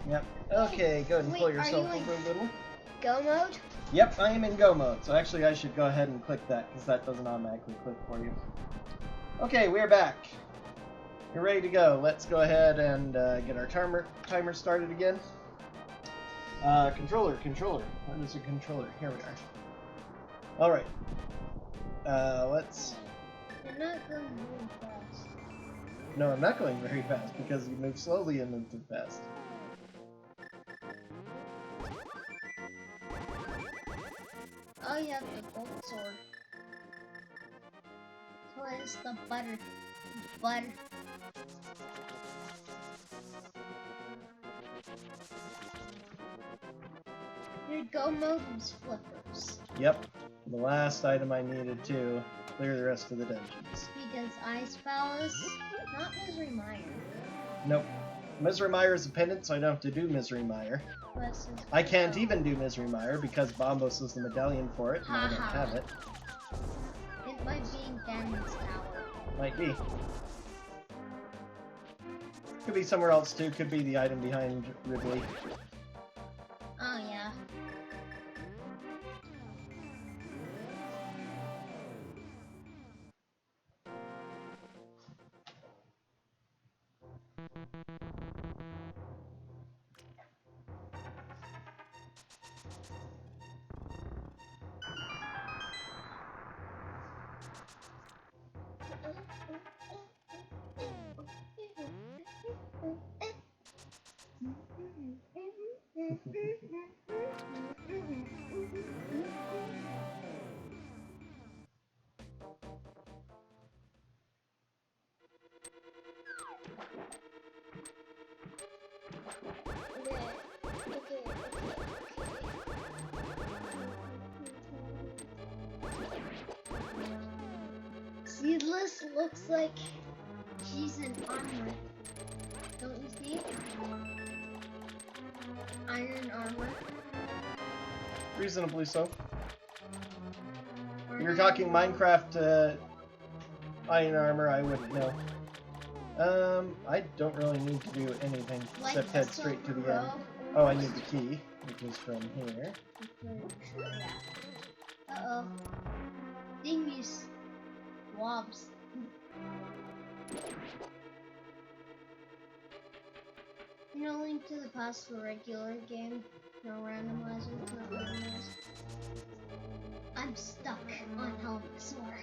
Yep. Okay, go ahead and Wait, pull are yourself you in over a little. Go mode? Yep, I am in go mode. So actually I should go ahead and click that because that doesn't automatically click for you. Okay, we're back. You're ready to go. Let's go ahead and get our timer started again. Controller. Where is the controller? Here we are. All right. Let's. You're not going very fast. No, I'm not going very fast because you move slowly and move too fast. Oh, you have the gold sword. Where's the butter? Butter. Your go mode was flippers. Yep. The last item I needed to clear the rest of the dungeons. Because Ice Palace, not Misery Mire. Nope. Misery Mire is a pendant, so I don't have to do Misery Mire. I can't even do Misery Mire because Bombos is the medallion for it, and I don't have it. It might be in Ganon's tower. Might be. Could be somewhere else too. Could be the item behind Ridley. Oh yeah. Seedless looks like she's in armor. Don't you see? Iron armor. Reasonably so. If you're talking Minecraft iron armor, I wouldn't know. I don't really need to do anything except head straight to the end. Oh, I need the key, which is from here. Uh-oh. Dingus. Wobs. You know, Link to the Past for regular game. No randomizer, it's not randomized. I'm stuck on Helmixor.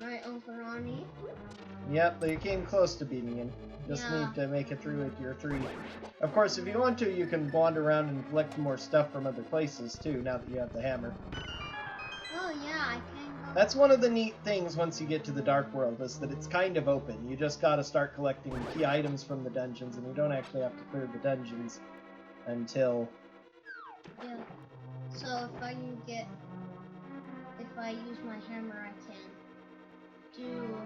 Right, Uncle Ronnie? Yep, you came close to beating him. Just need to make it through with your 3. Of course, if you want to, you can wander around and collect more stuff from other places too, now that you have the hammer. Oh yeah, I can go. That's one of the neat things once you get to the Dark World, is that it's kind of open. You just gotta start collecting key items from the dungeons, and you don't actually have to clear the dungeons until... Yeah. So if I use my hammer, I can do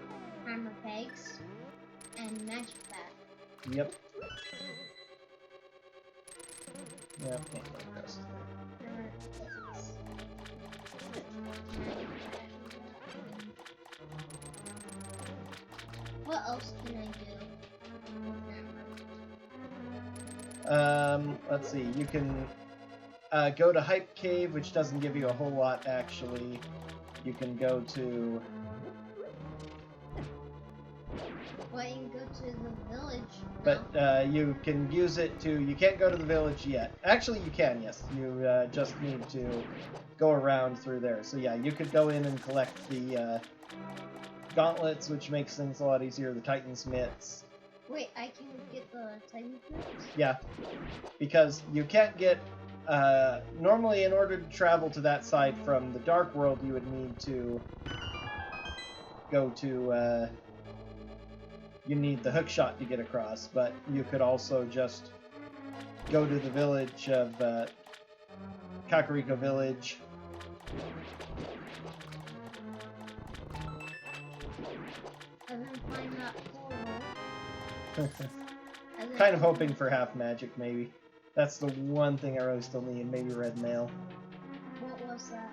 hammer pegs and magic bat. Yep. Yeah, can't go across What else can I do? Let's see, you can go to Hype Cave, which doesn't give you a whole lot, actually. You can go to... Well, you can go to the village. But you can use it to... You can't go to the village yet. Actually, you can, yes. You just need to go around through there. So yeah, you could go in and collect the gauntlets, which makes things a lot easier, the Titan's mitts. Wait, I can get the Titan's mitts? Yeah, because you can't get... normally, in order to travel to that side from the Dark World, you would need to go to... you need the hookshot to get across, but you could also just go to the village of Kakariko Village. And then find that portal. Kind of hoping for half magic, maybe. That's the one thing I really still need, maybe red mail. What was that?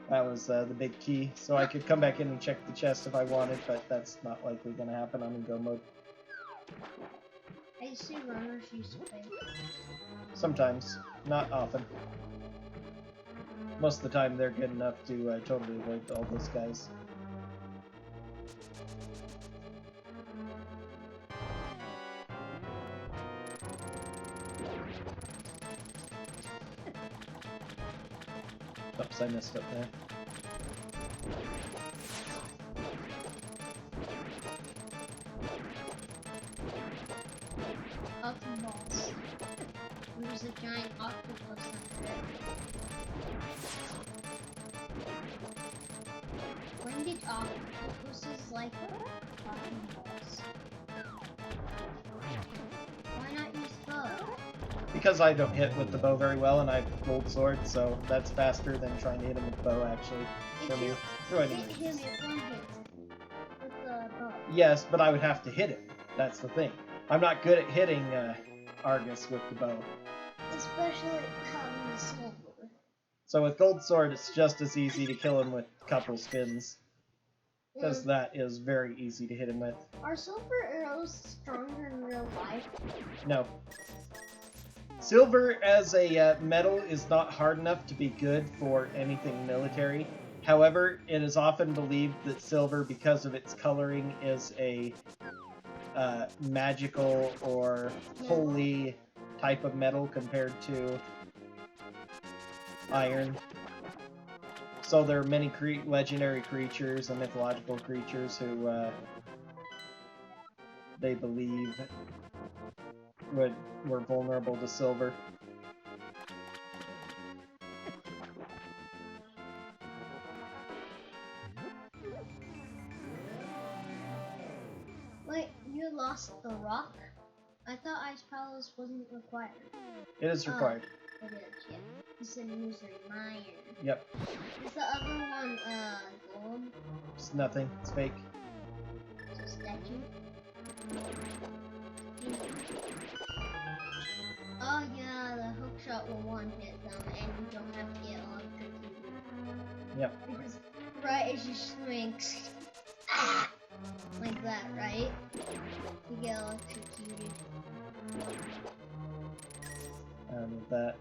That was the big key, so I could come back in and check the chest if I wanted, but that's not likely going to happen. I'm in go mode. I see runners use pig. Sometimes. Not often. Most of the time they're good enough to totally avoid all those guys. Oops, I messed up there. Balls. There's a giant octopus under it. When did octopuses like balls? Why not use bow? Because I don't hit with the bow very well, and I have gold sword, so that's faster than trying to hit him with the bow, actually. For me. Hit him with one hit with the bow. Yes, but I would have to hit him. That's the thing. I'm not good at hitting Argus with the bow. Especially having the silver. So with gold sword, it's just as easy to kill him with a couple spins. Because that is very easy to hit him with. Are silver arrows stronger in real life? No. Silver as a metal is not hard enough to be good for anything military. However, it is often believed that silver, because of its coloring, is a magical or holy type of metal compared to iron. So there are many legendary creatures and mythological creatures who they believe were vulnerable to silver. Wait, you lost the rock? I thought Ice Palace wasn't required. It is required. It is, yeah. It's a user miner. Yep. Is the other one, gold? It's nothing. It's fake. It's a statue? Oh yeah, the hookshot will one hit them and you don't have to get electrocuted. Yep. Because right as you swing, like that, right? You get electrocuted. With that.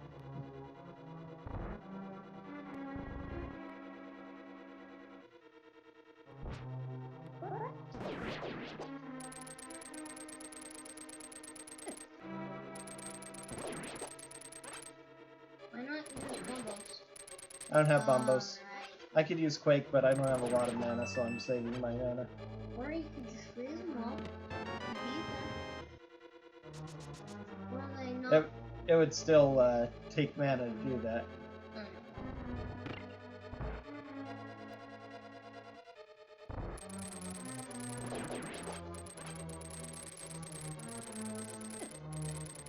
Why not use bombos? I don't have bombos. Right. I could use Quake, but I don't have a lot of mana, so I'm saving my mana. Or you could just freeze them all. Or they not. It would still take mana to do that.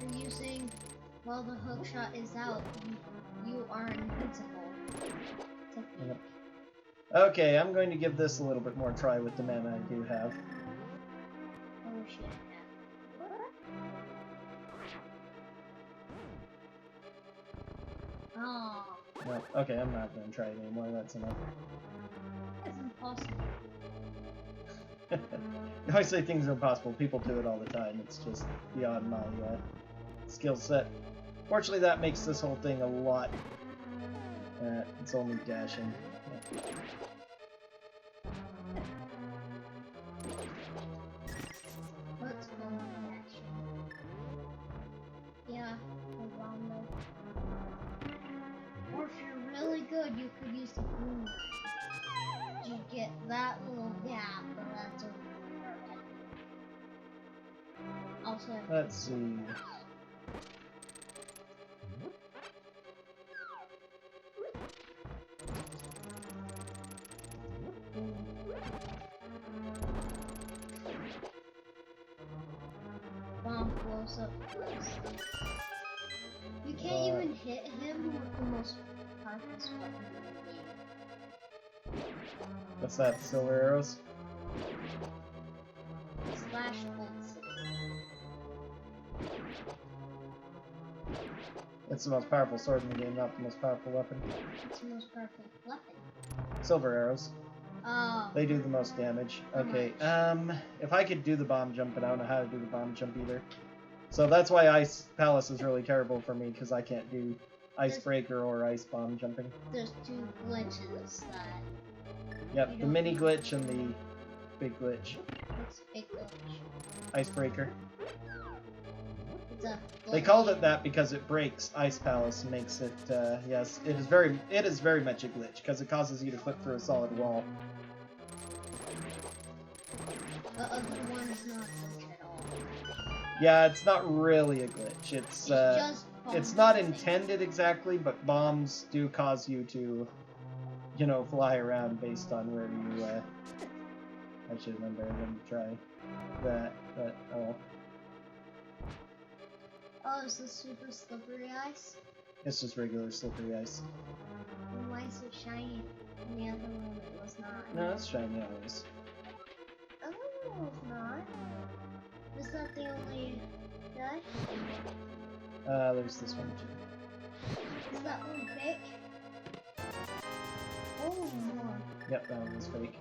You're using, while the hookshot is out, you are invincible. Yep. Okay, I'm going to give this a little bit more try with the mana I do have. Oh shit. Oh, No, okay, I'm not going to try it anymore. That's enough. that's impossible. If I say things are impossible, people do it all the time. It's just beyond my skill set. Fortunately, that makes this whole thing a lot. It's only dashing. Yeah. Let's go in action. Yeah, a wombo. Or if you're really good, you could use the boom. You get that little gap, but that's over. Also, Let's see. bomb blows up first. You can't even hit him with the most powerful weapon in the game. What's that? Silver arrows? Slash bolts. It's the most powerful sword in the game, not the most powerful weapon. It's the most powerful weapon. Silver arrows. Oh. They do the most damage. Okay, if I could do the bomb jump, but I don't know how to do the bomb jump either. So that's why Ice Palace is really terrible for me, because I can't do Icebreaker or Ice Bomb jumping. There's two glitches that... Yep, the mini glitch and the big glitch. What's big glitch? Icebreaker. It's a glitch. They called it that because it breaks Ice Palace and makes it, yes, it is very much a glitch, because it causes you to flip through a solid wall. The other one is not glitch at all. Yeah, it's not really a glitch. It's just It's not intended exactly, but bombs do cause you to, you know, fly around based on where you, I should have been better than to try that, but, oh. Oh, is this super slippery ice? It's just regular slippery ice. Then why is it shiny? In the other one it was not. No, it's shiny always. Oh, it's not. Is that the only guy? There's this one too. Is that one fake? Oh, more. Yep, that one was fake.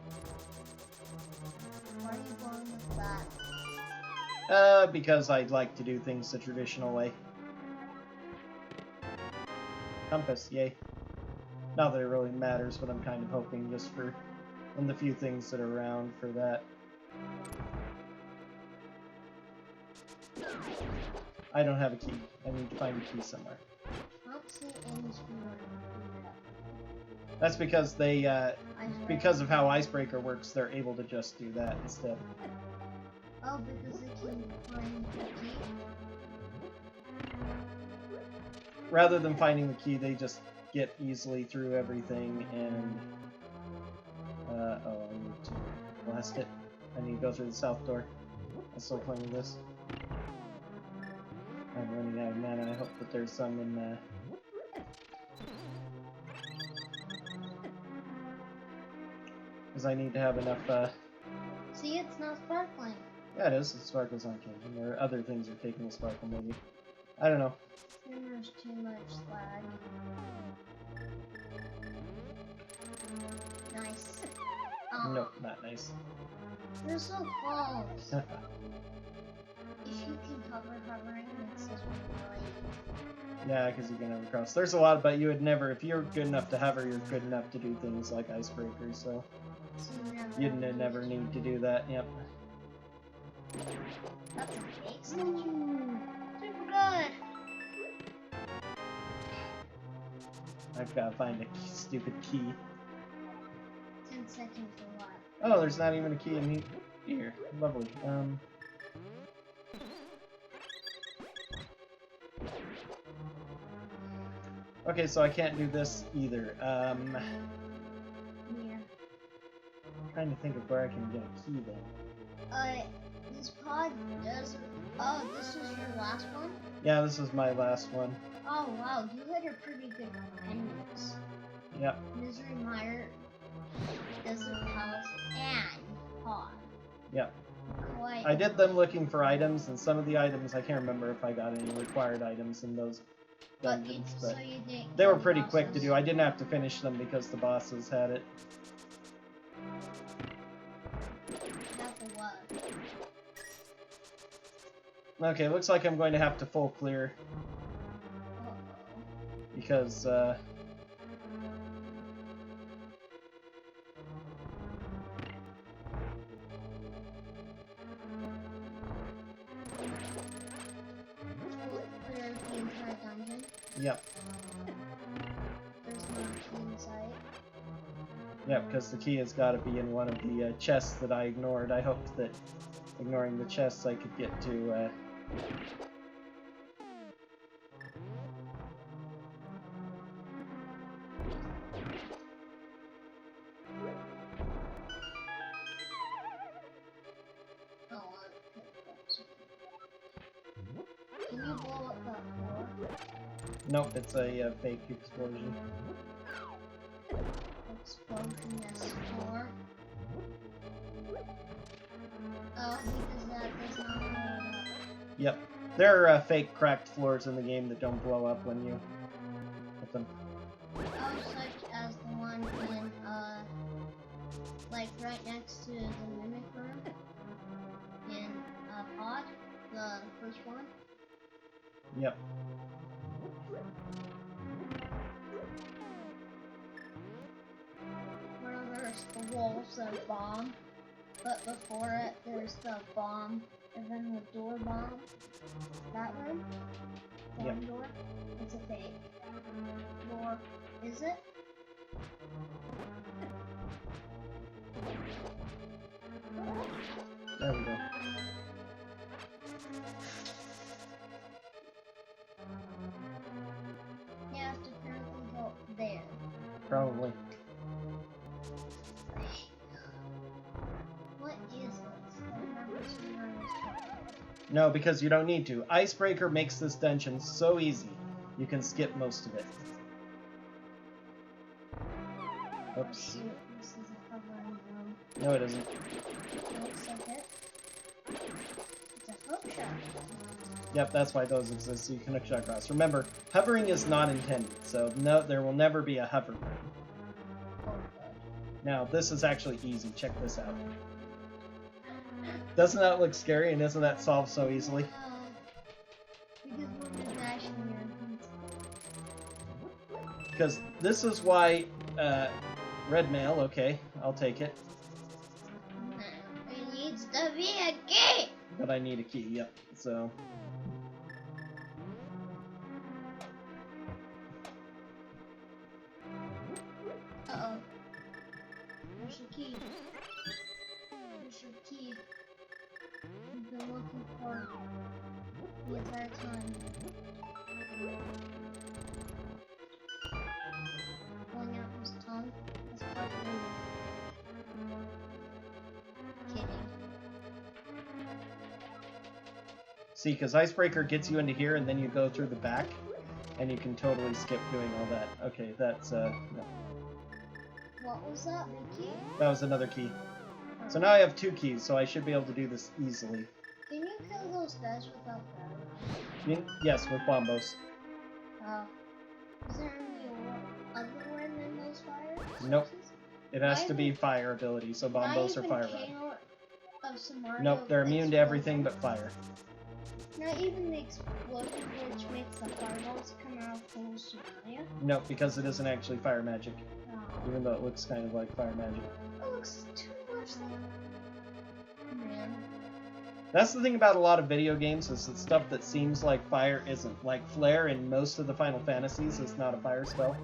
Why are you going with that? Because I'd like to do things the traditional way. Compass, yay. Not that it really matters, but I'm kind of hoping just for one of the few things that are around for that. I don't have a key. I need to find a key somewhere. I don't see any screw. That's because they, because of how Icebreaker works, they're able to just do that instead. Oh, because they can find the key? Rather than finding the key, they just get easily through everything and... oh, I need to blast it. I need to go through the south door. I'm still playing with this. I'm running out of mana. I hope that there's some in, because I need to have enough, See, it's not sparkling. Yeah, it is. The sparkles aren't changing. Or other things are taking the sparkle, maybe. I don't know. There's too much lag. Nice. Oh, Nope, not nice. you're so close. If you can cover hovering, it's just really... Yeah, because you can never cross. There's a lot, but you would never, if you're good enough to hover, you're good enough to do things like Icebreaker, so So you'd never need to do that, yep. That's a fake statue. Super good. I've got to find a stupid key. 10 seconds for what? Oh, there's not even a key in here. Lovely. Okay, so I can't do this either. Yeah. Trying to think of where I can get a key then. This pod does... Oh, this is your last one? Yeah, this is my last one. Oh, wow, you had a pretty good pendants. Yep. Misery Mire, Desert Palace, and pod. Yep. Quite... I did them looking for items, and some of the items, I can't remember if I got any required items in those dungeons, but so you didn't they were kill pretty bosses. quick to do. I didn't have to finish them because the bosses had it. That for what? Okay, looks like I'm going to have to full clear, Uh-oh. because, Clear the entire dungeon. yep. There's no key in sight. Yep, because the key has got to be in one of the chests that I ignored. I hoped that ignoring the chests I could get to, Oh, can you blow up that floor? Nope, it's a fake explosion. Explosion-ness floor. Oh, because that does not blow it up. Yep. There are fake cracked floors in the game that don't blow up when you hit them. Oh, such as the one in, like right next to the mimic room in, pod, the first one. Yep. Where there's the walls that bomb, but before it there's the bomb, and then the door bomb. That room? Yep. One door? It's a fake. Door. Is it? There we go. You have to apparently go there. Probably. What is this? I remember seeing on this chapter. No, because you don't need to. Icebreaker makes this dungeon so easy. You can skip most of it. Oops. Shoot, this is a hovering room. No, it isn't. Looks like it. It's a hook shot. Yep, that's why those exist, so you can hook shot across. Remember, hovering is not intended, so no, there will never be a hover room. Oh, Now, this is actually easy. Check this out. Doesn't that look scary, and isn't that solved so easily? because we'll be mashing your Because this is why, red mail, okay, I'll take it. It needs to be a key! But I need a key, yep, so... Uh-oh. There's your key. There's your key. You've been looking for the entire time. Pulling out his tongue. That's probably kidding. See, because Icebreaker gets you into here, and then you go through the back, and you can totally skip doing all that. Okay, that's, no. What was that, the key? That was another key. So now I have 2 keys, so I should be able to do this easily. Can you kill those guys without batteries? Yes, with bombos. Is there any other way than those fire Nope. sources? It has to be fire ability, so bombos are fire rod. Nope, they're immune to everything but fire. Not even the explosion, which makes the fireballs come out of holes to Maya. Nope, because it isn't actually fire magic, Oh. even though it looks kind of like fire magic. It looks too much like... Man. That's the thing about a lot of video games, is that stuff that seems like fire isn't. Like Flare in most of the Final Fantasies is not a fire spell.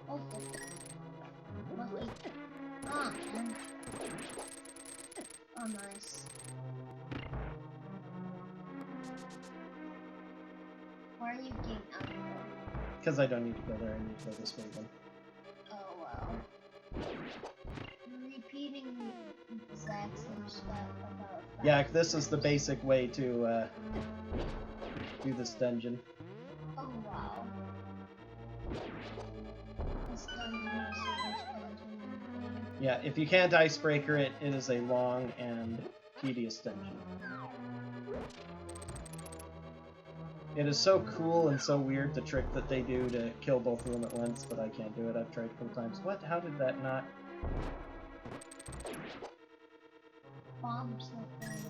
Oh, lucky. Ah, man. Oh, nice. Why are you getting out of there? Because I don't need to go there, I need to go this way then. Oh, wow. You're repeating the exact same stuff about... Yeah, this is the basic way to do this dungeon. Oh, wow. This dungeon is the worst dungeon in the game. Yeah, if you can't Icebreaker it, it is a long and tedious dungeon. It is so cool and so weird, the trick that they do to kill both of them at once, but I can't do it. I've tried a couple times. What? How did that not... Bombs like that.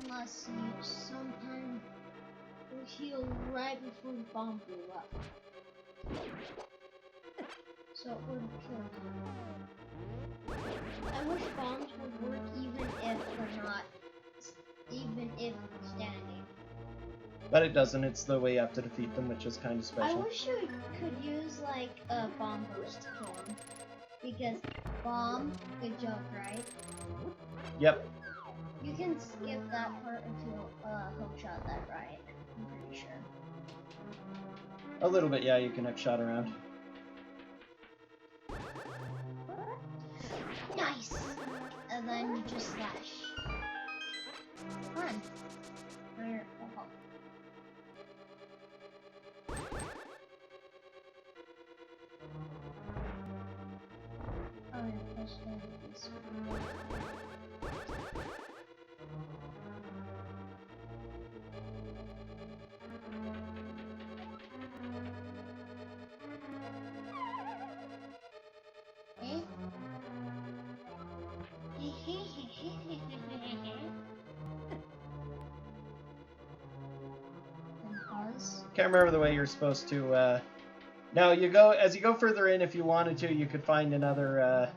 Unless you sometime will heal right before the bomb blew up. So it would have killed you. I wish bombs would work even if they're not, even if standing. But it doesn't. It's the way you have to defeat them, which is kind of I special. wish you could use like a bomb burst form. Because bomb, good job, right? Yep. You can skip that part if you hook shot that right. I'm pretty sure. A little bit, yeah, you can hook-shot around. Nice! And then you just slash. Fun. Where? Oh. Oh, yeah, push down this one. Eh? Can't remember the way you're supposed to. Now you go as you go further in. If you wanted to, you could find another.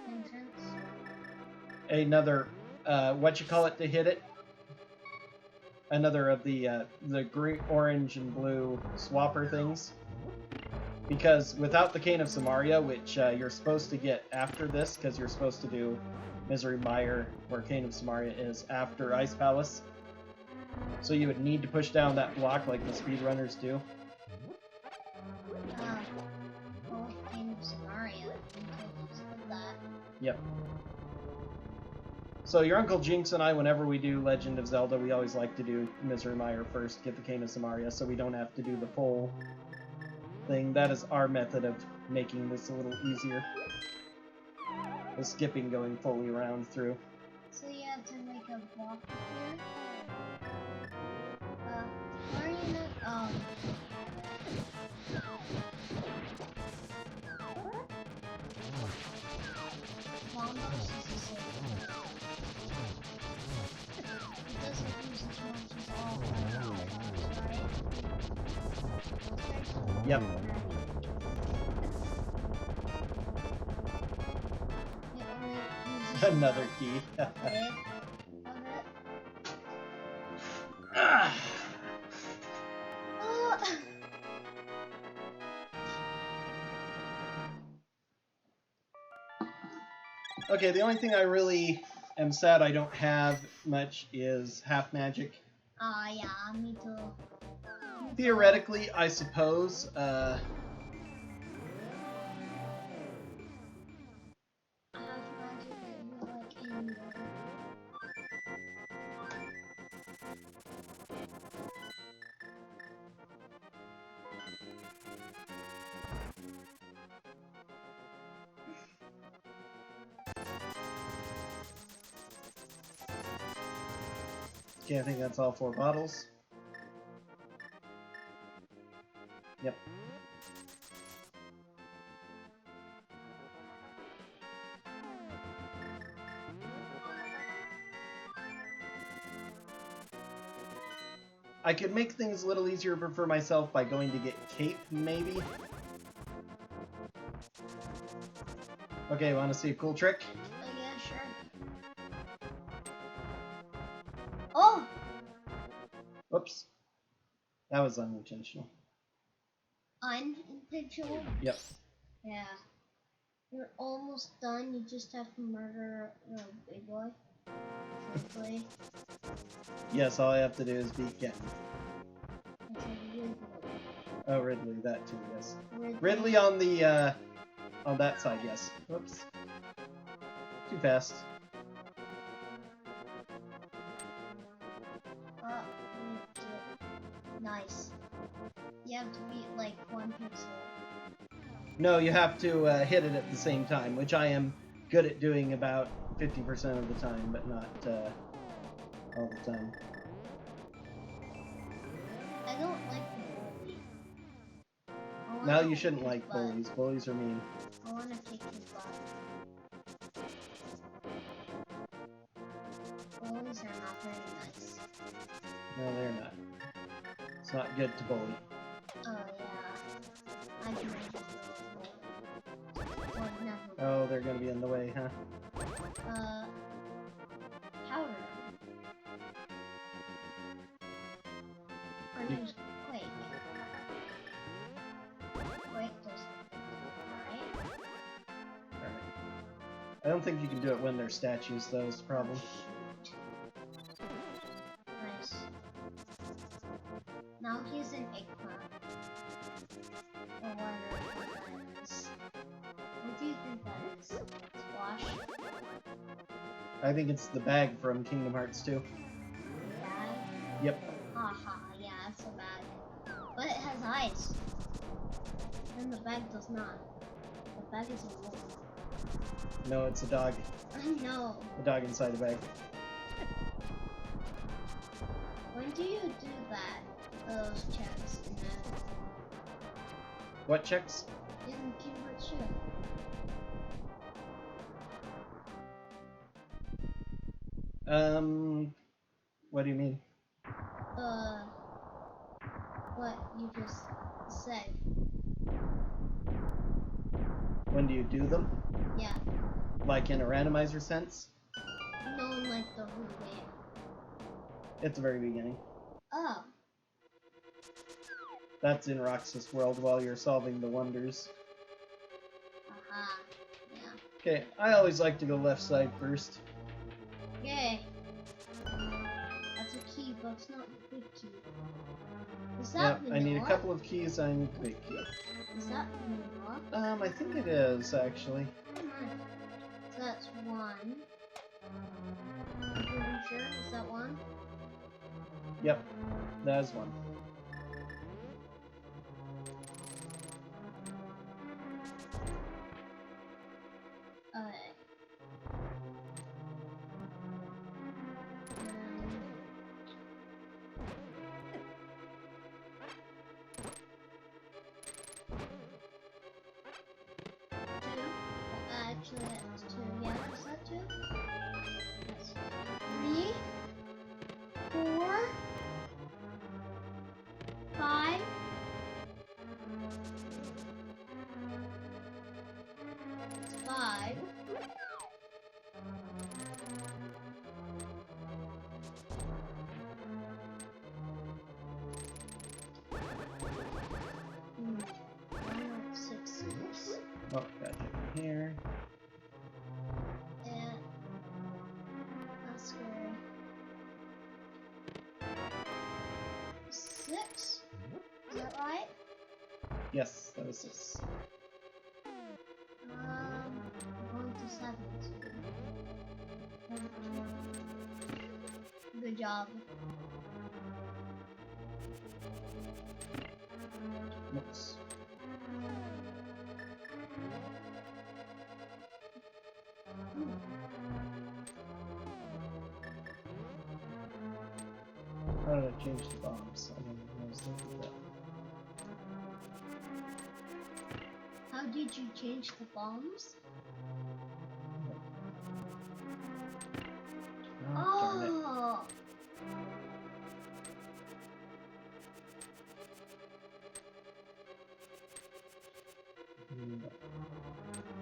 Entrance. Another. What you call it to hit it? Another of the green, orange, and blue swapper things. Because without the Cane of Samaria, which you're supposed to get after this, because you're supposed to do Misery Mire, where Cane of Samaria is, after Ice Palace. So you would need to push down that block like the speedrunners do. Oh, Cane of Samaria. That. Yep. So your Uncle Jinx and I, whenever we do Legend of Zelda, we always like to do Misery Mire first, get the Cane of Samaria, so we don't have to do the full thing. That is our method of making this a little easier. The skipping going fully around through. So you have to make a block here. Why are you not, Bombos is the same. It doesn't use as much as all bombs, right? Yep. It only uses Another key. Ah. Okay, the only thing I really am sad I don't have much is half magic. Yeah, me too. Theoretically, I suppose, Half magic is like in okay, I think that's all 4 bottles. Yep. I could make things a little easier for myself by going to get cape, maybe. Okay, want to see a cool trick? Oh, yeah, sure. Oh! Whoops. That was unintentional. Unintentional? Yep. Yeah. You're almost done. You just have to murder the big boy. Hopefully. Yes, all I have to do is beat Ken. It's a Ridley. Oh, Ridley, that too, yes. Ridley. Ridley on the, on that side, yes. Whoops. Too fast. Nice. You have to beat like 1 pixel. No, you have to hit it at the same time, which I am good at doing about 50% of the time, but not all the time. I don't like the bully. Now you shouldn't like bullies. Bullies are mean. I want to kick his butt. Bullies are not very nice. No, they're not. It's not good to bully. Oh yeah. I can make it bully. Oh, they're gonna be in the way, huh? Powder. Or use Quake. Quake does right? Alright. I don't think you can do it when they're statues, though, is the problem. Nice. Now he's an eggplant. Or whatever that is. What do you think that is? Squash? I think it's the bag from Kingdom Hearts 2. Bag? Yep. Haha, yeah, it's a bag. But it has eyes. And the bag does not. The bag is a wolf. No, it's a dog. No. A dog inside a bag. When do you do that? Those checks in that? What checks? In Kingdom Hearts 2. What do you mean? what you just said. When do you do them? Yeah. Like in a randomizer sense? No, like the whole game. At the very beginning. Oh. That's in Roxas World while you're solving the wonders. Aha. Yeah. Okay, I always like to go left side first. Yay. That's a key, but it's not a big key. Is that Yeah, vanilla? I need a couple of keys, I need the big key. Is that vanilla? I think it is, actually. So that's one. I'm pretty sure. Is that one? Yep, that is one. Actually, that's two. Yeah, is that two? That's 3, 4, 5. It's 5. Oh, got it here. And that's scary. 6? Is that right? Yes, that is 6. I'm going to 7. Good job. Oops. How did I change the bombs? I don't know. I was thinking of that. How did you change the bombs? Oh, darn it. Oh!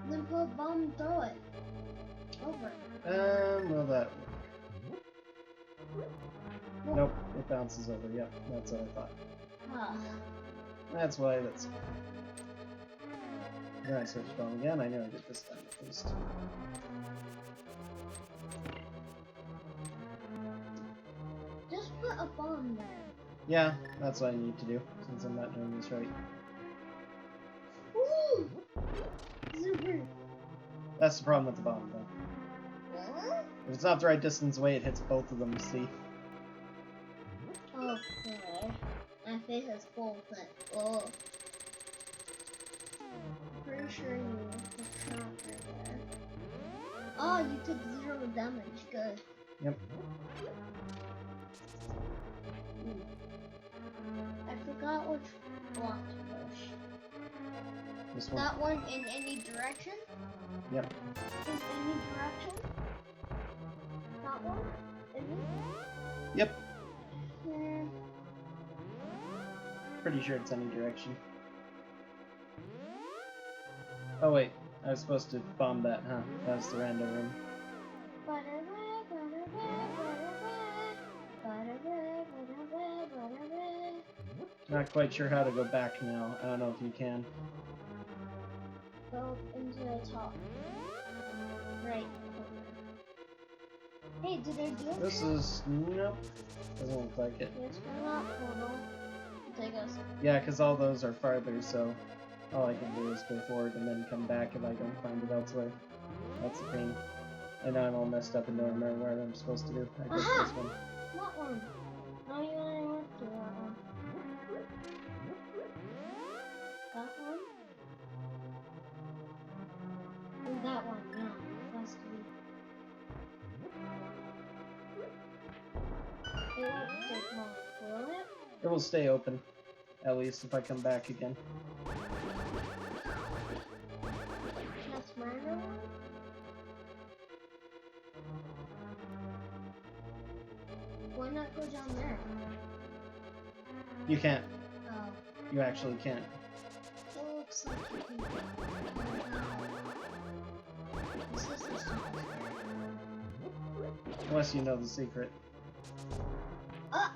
Then put a bomb and throw it. Over. Will that work? Well, Nope, it bounces over. Yep, that's what I thought. ah. That's why that's... Then I searched bomb again. I knew I did this time at least. Just put a bomb there. Yeah, that's what I need to do, since I'm not doing this right. Woo! Super. That's the problem with the bomb, though. Huh? If it's not the right distance away, it hits both of them, see? Okay. My face is full, but oh. Pretty sure you took shot right there. Oh, you took 0 damage. Good. Yep. I forgot which block to push. This one? That one in any direction? Yep. In any direction? That one? Any? Yep. Hmm. Pretty sure it's any direction. Oh wait, I was supposed to bomb that, huh? That was the random room. Not quite sure how to go back now. I don't know if you can. Go into the top. Right. Hey, did I do it? This is... nope. Doesn't look like it. Yes, we're not portal. Take us. Yeah, because all those are farther, so all I can do is go forward and then come back if I don't find it elsewhere. That's a pain. And now I'm all messed up and don't remember what I'm supposed to do. I guess this one. That one. Now you want to do that one. That one? And that one, yeah. Has to be. It won't take long, will it? It will stay open, at least if I come back again. That's random. Why not go down there? You can't. Oh. You actually can't. It looks like you can. This is the secret. Unless you know the secret. How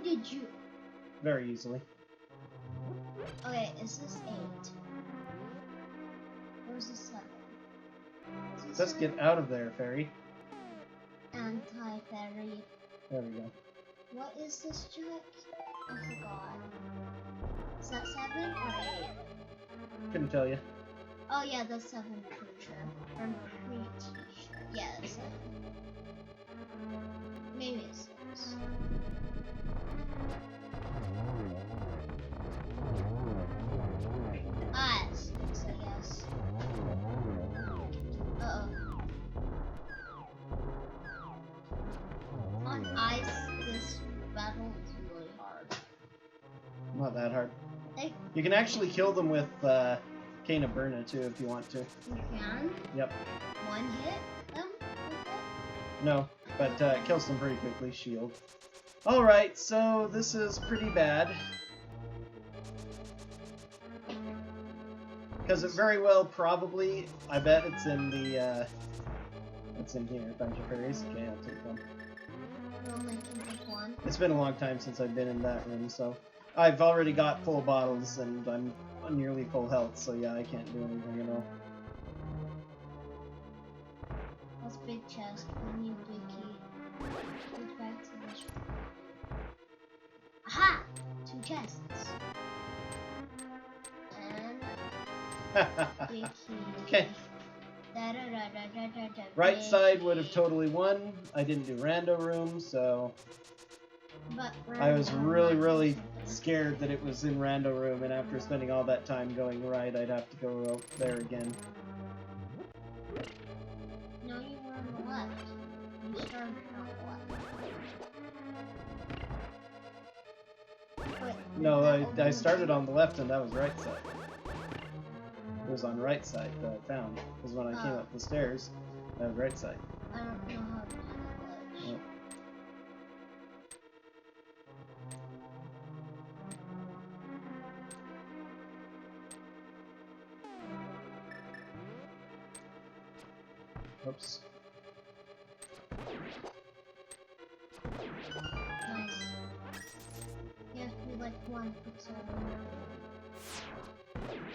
did you? Very easily. Okay, is this 8? Or is this 7? Is this Let's 7? get out of there, fairy. Anti-fairy. There we go. What is this check? I forgot. Is that 7 or 8? Couldn't tell you. Oh yeah, that's 7 pretty sure. I'm pretty sure. Yeah, that's 7. Maybe it's 6. Ah, it's 6, I guess. Uh-oh. On ice, this battle is really hard. Not that hard. Hey, You can actually kill them with Cane of Burna too if you want to. you can Yep. one hit them with it? No, but it kills them pretty quickly. Shield. Alright, so this is pretty bad. Because it very well probably, I bet it's in the, it's in here, bunch of fairies. Okay, I'll take one. You only can pick one. It's been a long time since I've been in that room, so I've already got full bottles and I'm on nearly full health, so yeah, I can't do anything at all. That's big chest. We need big key. Goes back to this one. Aha! 2 chests. And big key. Okay. Right side would have totally won. I didn't do rando room, so But I was really scared that it was in rando room, and after spending all that time going right, I'd have to go out there again. No, you were on the left. You started on the left. Wait, No, did that I open started the- on the left and that was right side. It was on right side that I found. Because when I came Oh. up the stairs, that was right side. I don't know how to do that glitch. Oh. Oops. Nice. You have to be like 1 pixel.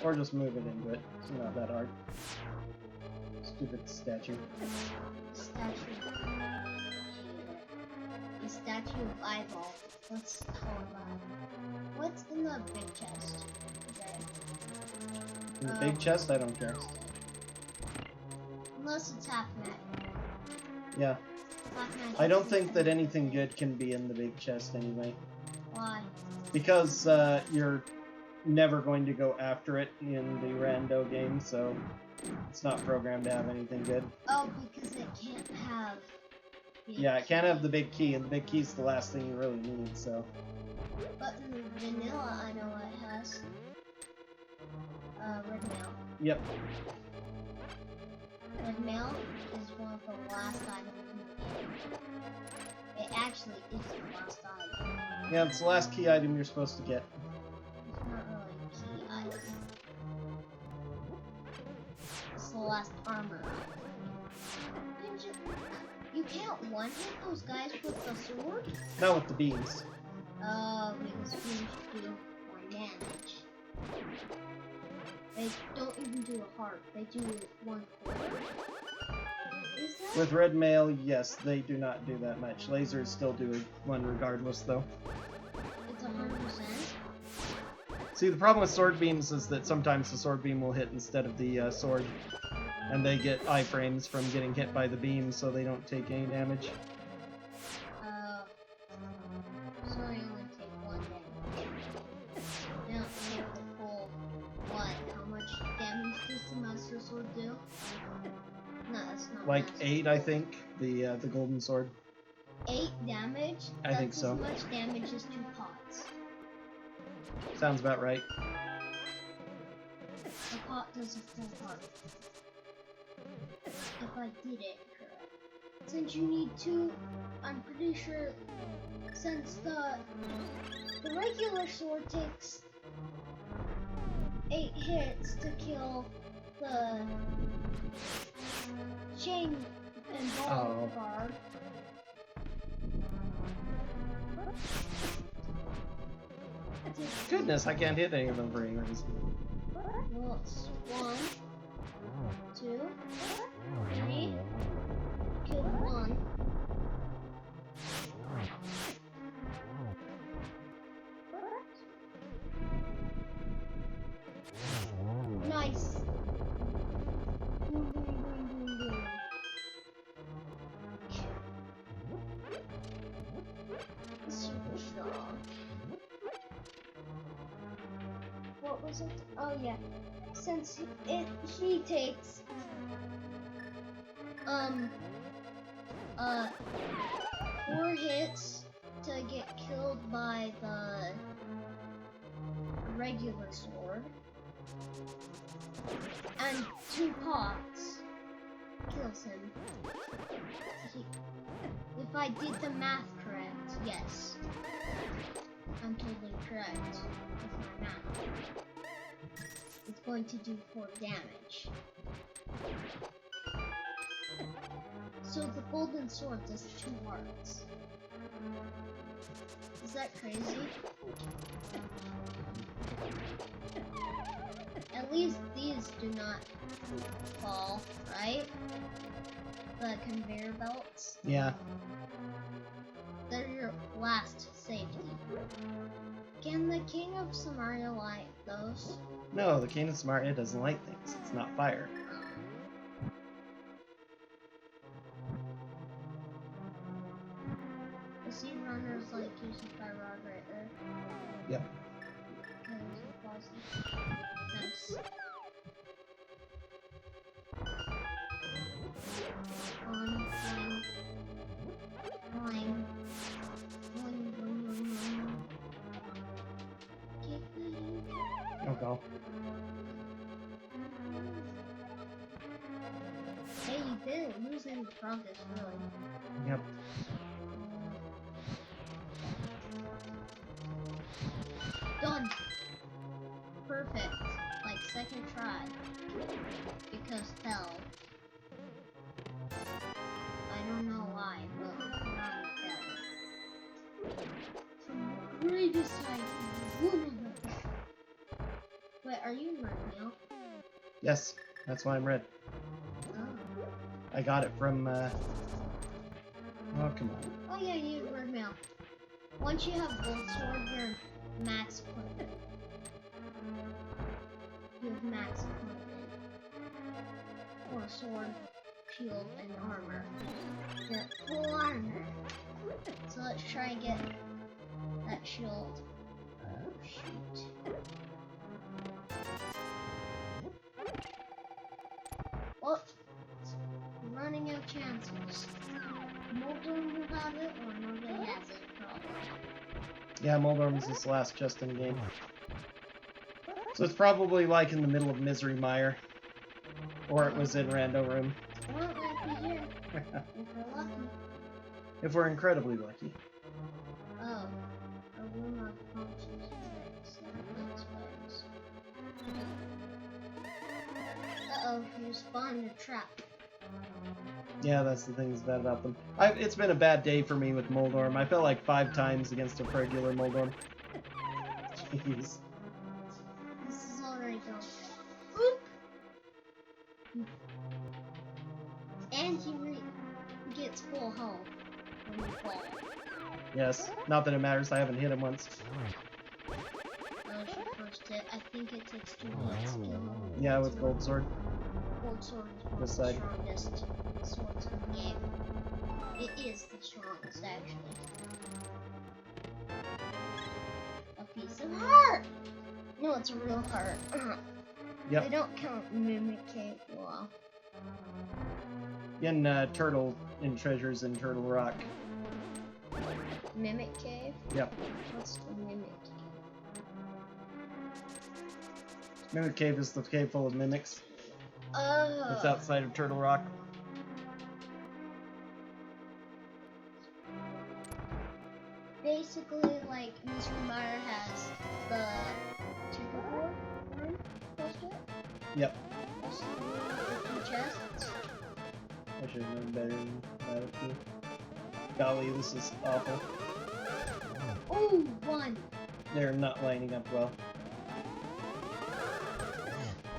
Or just move it into it. It's not that hard. Stupid statue. Statue. The statue of eyeball. Let's call that. What's in the big chest? Okay. In the big chest, I don't care. Unless it's half mag. Yeah. Half mag. I don't think that anything good can be in the big chest anyway. Why? Because you're never going to go after it in the rando game, so it's not programmed to have anything good. Oh, because it can't have. Yeah, it can't have the big key, and the big key's the last thing you really need, so. But in the vanilla, I know what it has. Red mail. Yep. Red mail is one of the last items in the game. It actually is the last item. Yeah, it's the last key item you're supposed to get. It's not really a key item. It's the last armor item. You can't one-hit those guys with the sword? Not with the beams. Because beams do 1 damage. They don't even do a heart. They do 1/4. Is that? With red mail, yes, they do not do that much. Lasers still do one regardless, though. It's 100%. See, the problem with sword beams is that sometimes the sword beam will hit instead of the sword. And they get iframes from getting hit by the beam, so they don't take any damage. So they only take 1 damage. They don't take the full, what? How much damage does the Master Sword do? No, that's not Like Master 8, I think, the golden sword. 8 damage? I think so. That's as much damage as 2 pots. Sounds about right. A pot does a full heart. If I did it correct. since you need two, I'm pretty sure since the regular sword takes 8 hits to kill the chain and ball guard. Goodness, I can't hit any of them for any reason. Well, it's 1, 2, 3. Killed 1. Nice. Boom, boom, boom, boom, boom. Super strong. What was it? Oh yeah. Since he takes 4 hits to get killed by the regular sword, and 2 pots kills him. If I did the math correct, yes. I'm totally correct with my math. It's going to do 4 damage. So the golden sword does 2 hearts. Is that crazy? At least these do not fall, right? The conveyor belts. Yeah. They're your last safety. Can the King of Samaria light those? No, the King of Samaria doesn't light things. It's not fire. The sea runners like use the fire rod right there. Yep. Okay, there's a positive. Nice. Fine. Oh, go. Hey, you didn't lose any progress, really. Yep. Done. Perfect. Like second try. Because fell. I don't know why, but not fell. From the greatest side of the universe. Wait, are you red now? Yes, that's why I'm red. Oh. I got it from, Oh, come on. Oh yeah, you have red mail. Once you have gold sword, you're max equipment. You have max equipment. Or sword, shield, and armor. You're at full armor. So let's try and get that shield. Oh shoot. Oh, running out of chances. Moldorm will have it, or nobody has it, probably. Yeah, Moldorm's this last just in game. So it's probably like in the middle of Misery Mire. Or it was in Rando Room. Or it might be here, if we're lucky. If we're incredibly lucky. Oh, a room of conscious effects. Uh-oh, you spawned a trap. Yeah, that's the thing that's bad about them. It's been a bad day for me with Moldorm. I fell like 5 times against a regular Moldorm. Jeez. This is already going. Oop! And he gets full health when you fall. Yes. Not that it matters, I haven't hit him once. That was your first hit. I think it takes 2 hits to kill him. Yeah, with Gold Sword. Gold sword is one of This the side. strongest swords in the game. It is the strongest, actually. A piece of heart! No, it's a real heart. Yep. They don't count Mimic Cave well. In Turtle, in Treasures in Turtle Rock. Mimic Cave? Yep. What's the Mimic Cave? Mimic Cave is the cave full of mimics. Oh. It's outside of Turtle Rock. basically, like, Mr. Meyer has the checkerboard room close to it. Yep. Close to the room with the two chests. I should have known better than that with you. Golly, this is awful. Ooh, one. They're not lining up well.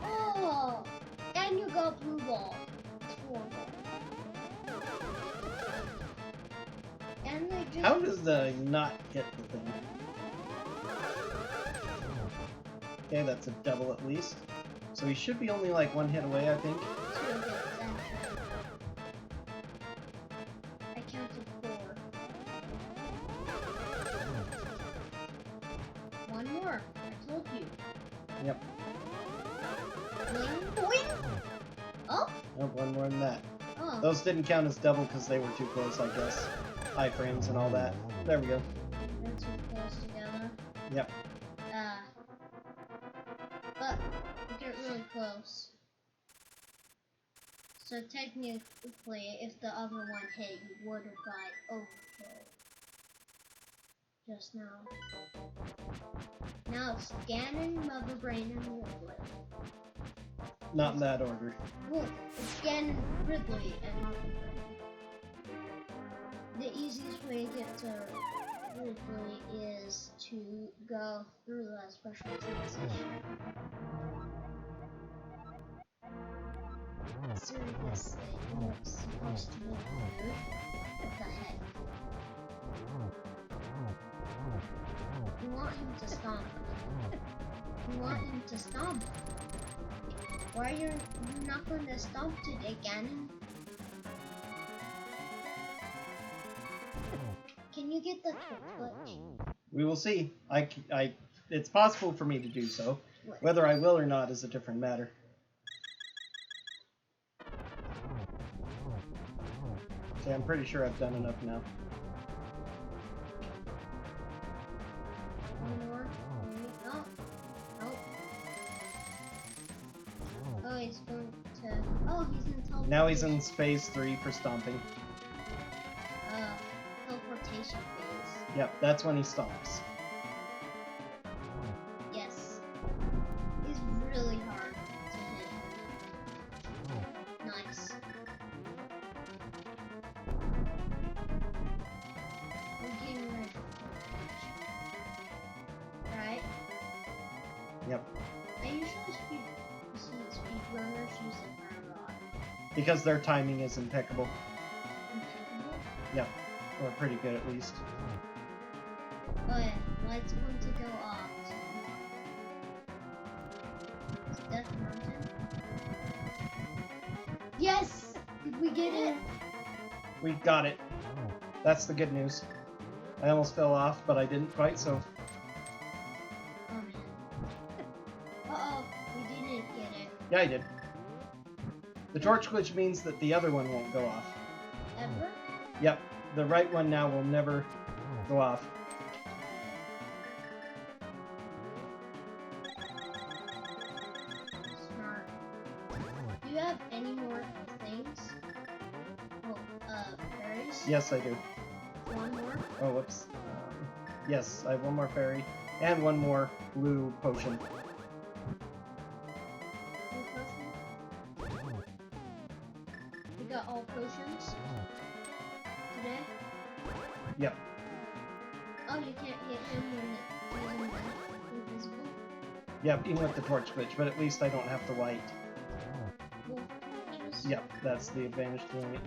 Oh, and you got blue ball. It's horrible. And they just. How does the not hit the thing? Okay, that's a double at least. So he should be only like one hit away, I think. 2 hits, actually. I counted 4. One more. I told you. Yep. Boing, boing. Oh. Nope, one more than that. Oh. Those didn't count as double because they were too close, I guess. Iframes and all that. There we go. They're too close together. Yep. But you get really close. So technically, if the other one hit, you would have got overkill. Just now. Now it's Ganon, Mother Brain, and Ridley. Not in that order. Well, it's Ganon, Ridley, and Mother Brain. The easiest way to get to Ridley is to go through that special transition. Seriously, it's supposed to be weird. What the heck? You want him to stomp. You want him to stomp. Why are you not going to stomp today, Ganon? Can you get the glitch? We will see. It's possible for me to do so. Whether I will or not is a different matter. Okay, I'm pretty sure I've done enough now. One more. No. Nope. Oh, he's going to. Oh, he's in teleportation. Now he's in phase 3 for stomping. Teleportation phase. Yep, that's when he stomps. Yes. He's really hard to hit. Nice. We're getting ready for teleportation. Right? Yep. I usually see speedrunners use it for a lot. Because their timing is impeccable. Impeccable? Yep. Or pretty good at least. Oh yeah, light's going to go off. It's Death Mountain. Yes! Did we get it? We got it. That's the good news. I almost fell off, but I didn't quite, so... Oh man. Uh-oh, we didn't get it. Yeah, I did. The torch glitch means that the other one won't go off. Ever? Yep. The right one now will never go off. Smart. Do you have any more things? Oh, fairies? Yes, I do. One more? Oh, whoops. Yes, I have one more fairy. And one more blue potion. Blue potion? We got all potions? Today? Yep. Oh, you can't hit him when he's invisible? Yep, even with the torch glitch, but at least I don't have to light. Wolf torches? Yep, that's the advantage to doing it.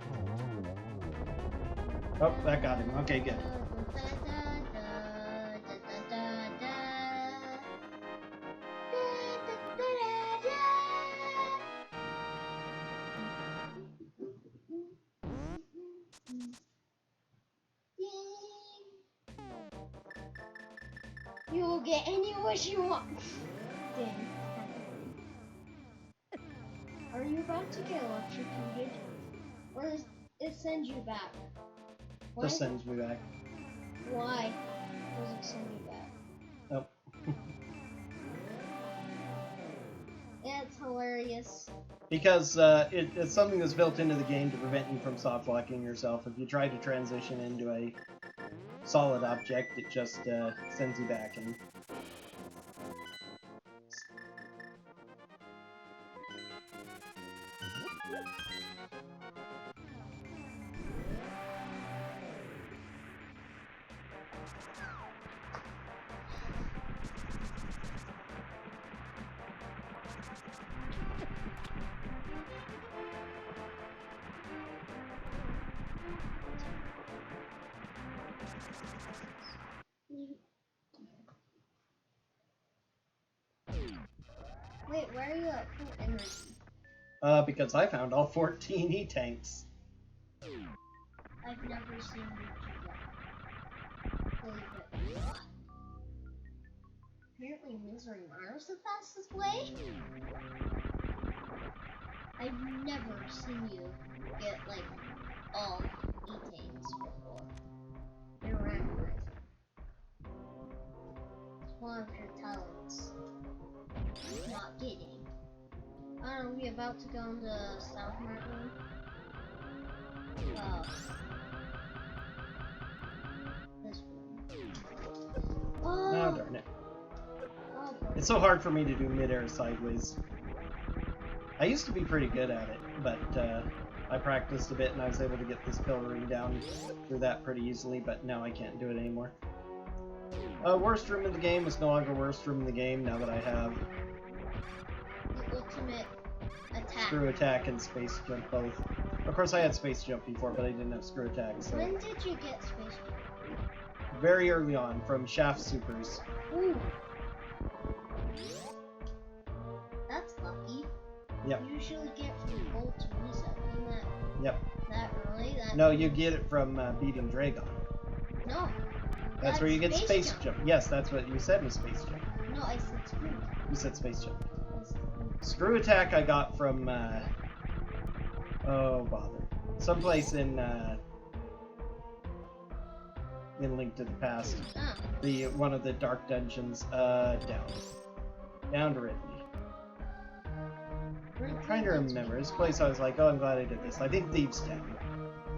Oh, that got him. Okay, good. You will get any wish you want. Dang. Are you about to get electrocuted? Or does it send you back? Why? This sends me back. Why does it send you back? Oh. Yeah, it's hilarious. Because it's something that's built into the game to prevent you from soft locking yourself. If you try to transition into a solid object, it just sends you back and... Wait, why are you at full energy? Because I found all 14 E-tanks. I've never seen you do that. Believe it. Apparently Misery Miner's the fastest way? I've never seen you get, like, all E-tanks before. You're randomized. It's one of your talents. Not getting. Are we about to go into South Mountain? This one. Oh! Oh, darn it. Oh, It's so hard for me to do mid-air sideways. I used to be pretty good at it, but I practiced a bit and I was able to get this pillory down through that pretty easily, but now I can't do it anymore. Worst room in the game is no longer worst room in the game now that I have the ultimate attack. Screw Attack and Space Jump both. Of course I had Space Jump before, but I didn't have Screw Attack, so... When did you get Space Jump? Very early on, from Shaft Supers. Ooh. That's lucky. Yep. You usually get from Gold to Reset. Isn't that, Yep. that early? That No, you get it from beating Dragon. No. That's where you get Space Jump. Yes, that's what you said was Space Jump. No, I said Screw Attack. You said Space Jump. I said Screw Attack I got from, oh, bother. Someplace in Link to the Past. Ah. One of the dark dungeons, down. Down to Ridley. I'm trying to remember. This place I was like, oh, I'm glad I did this. I think Thieves Town.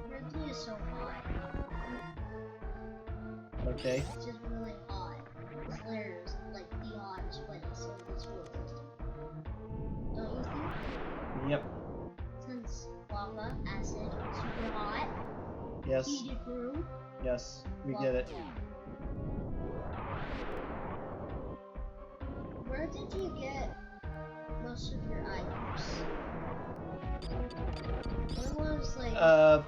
Ridley is so hot. Okay. It's just really hot. This layer is like the hottest place in this world. Don't you think? Yep. Since lava, acid, super hot, Yes. heated room. Yes. We get it. Where did you get most of your items? What was like?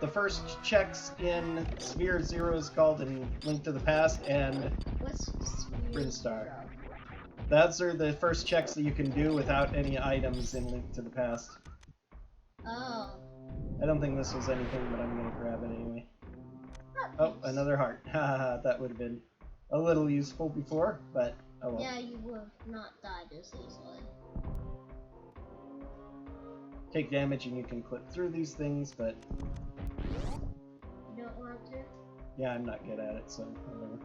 The first checks in Sphere Zero is called in Link to the Past, and What's Brinstar. Those are the first checks that you can do without any items in Link to the Past. Oh. I don't think this was anything, but I'm gonna grab it anyway. Oh, Nice. another heart. Haha, that would have been a little useful before, but oh well. Yeah, you would have not died as easily. Take damage and you can clip through these things, but You don't want to? yeah, I'm not good at it, so whatever.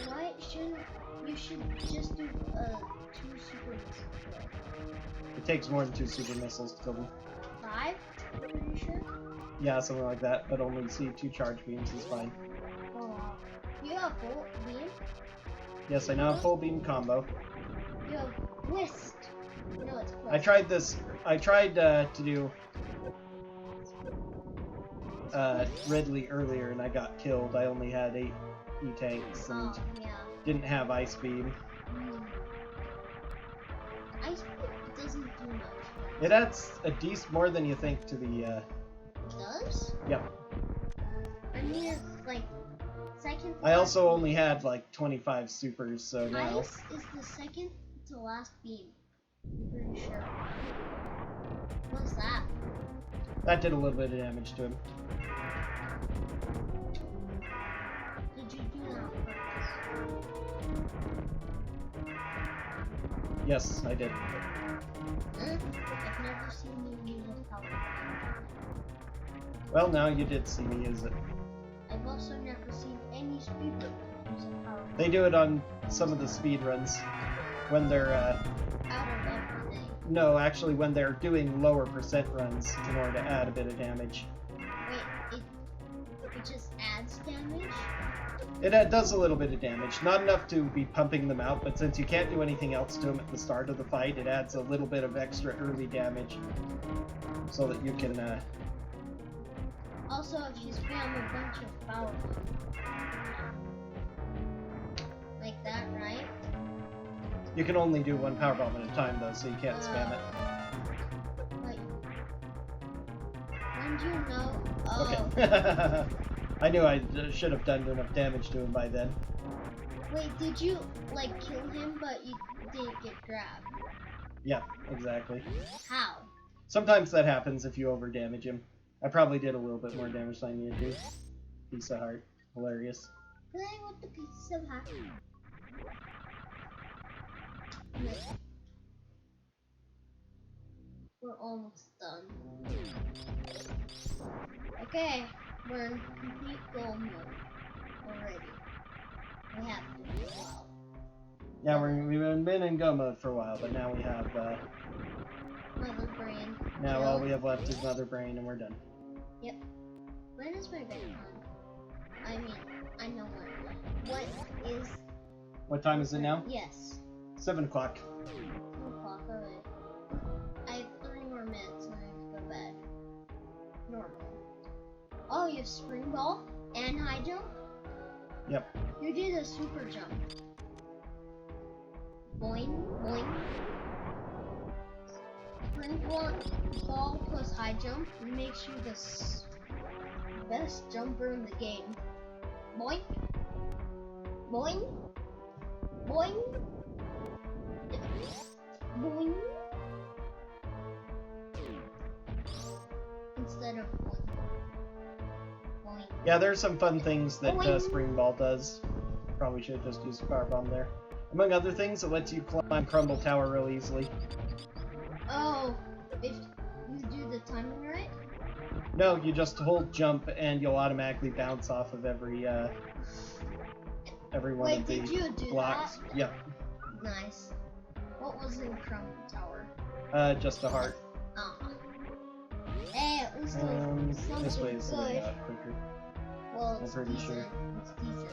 Why shouldn't you should just do 2 super missiles? It takes more than 2 super missiles to kill them. 5? Pretty sure. Yeah, something like that, but only see 2 charge beams is fine. Oh wow. You have full beam. Yes, I now have full beam combo. You have whisk. No, it's I tried this. I tried to do Ridley earlier, and I got killed. I only had 8 E-tanks and Oh yeah. didn't have Ice Beam. Ice beam doesn't do much. It adds a decent more than you think to the. It does? Yep. I mean, it's like second. I also only had like 25 supers, so now. Ice is the second to last beam. I'm pretty sure. What's that? That did a little bit of damage to him. Did you do that on purpose? Yes, I did. I've never seen you use this power. Well, now you did see me use it. I've also never seen any speedrunner use a power. They do it on some of the speed runs when they're Out of everything. No, actually, when they're doing lower percent runs in order to add a bit of damage. Wait, it just adds damage? It does a little bit of damage. Not enough to be pumping them out, but since you can't do anything else to them at the start of the fight, it adds a little bit of extra early damage so that you can... Also, if you spam a bunch of power like that, right? You can only do one power bomb at a time, though, so you can't spam it. Like, when do you know? Oh. Okay. I knew I should have done enough damage to him by then. Wait, did you, like, kill him, but you didn't get grabbed? Yeah, exactly. How? Sometimes that happens if you over-damage him. I probably did a little bit more damage than I needed to. Piece of heart. Hilarious. Playing with the pieces of heart. We're almost done. Okay, we're in complete goal mode already. We have to do well. Yeah, we've been in go mode for a while, but now we have Mother brain. now all we have left is Mother Brain, and we're done. Yep. When is my bedtime? I mean, I know when. What is? What time is it now? Yes. 7 o'clock. 2 o'clock. Alright. I have 3 more minutes and I have to go to bed. Normal. Oh, you have spring ball and high jump? Yep. You did a super jump. Boing, boing. Spring ball plus high jump makes you the best jumper in the game. Boing, boing, boing, boing. Instead of boing, boing. Yeah, there's some fun things that Boing. Spring Ball does. Probably should have just used a power bomb there. Among other things, it lets you climb Crumble Tower real easily. Oh, if you do the timing right? No, you just hold jump and you'll automatically bounce off of every one Wait, of the did you do blocks. that? Yep. Nice. What was in Crumble Tower? Just a heart. Hey, at least it was something This way is good. quicker. Well, I'm it's pretty decent. sure. It's decent.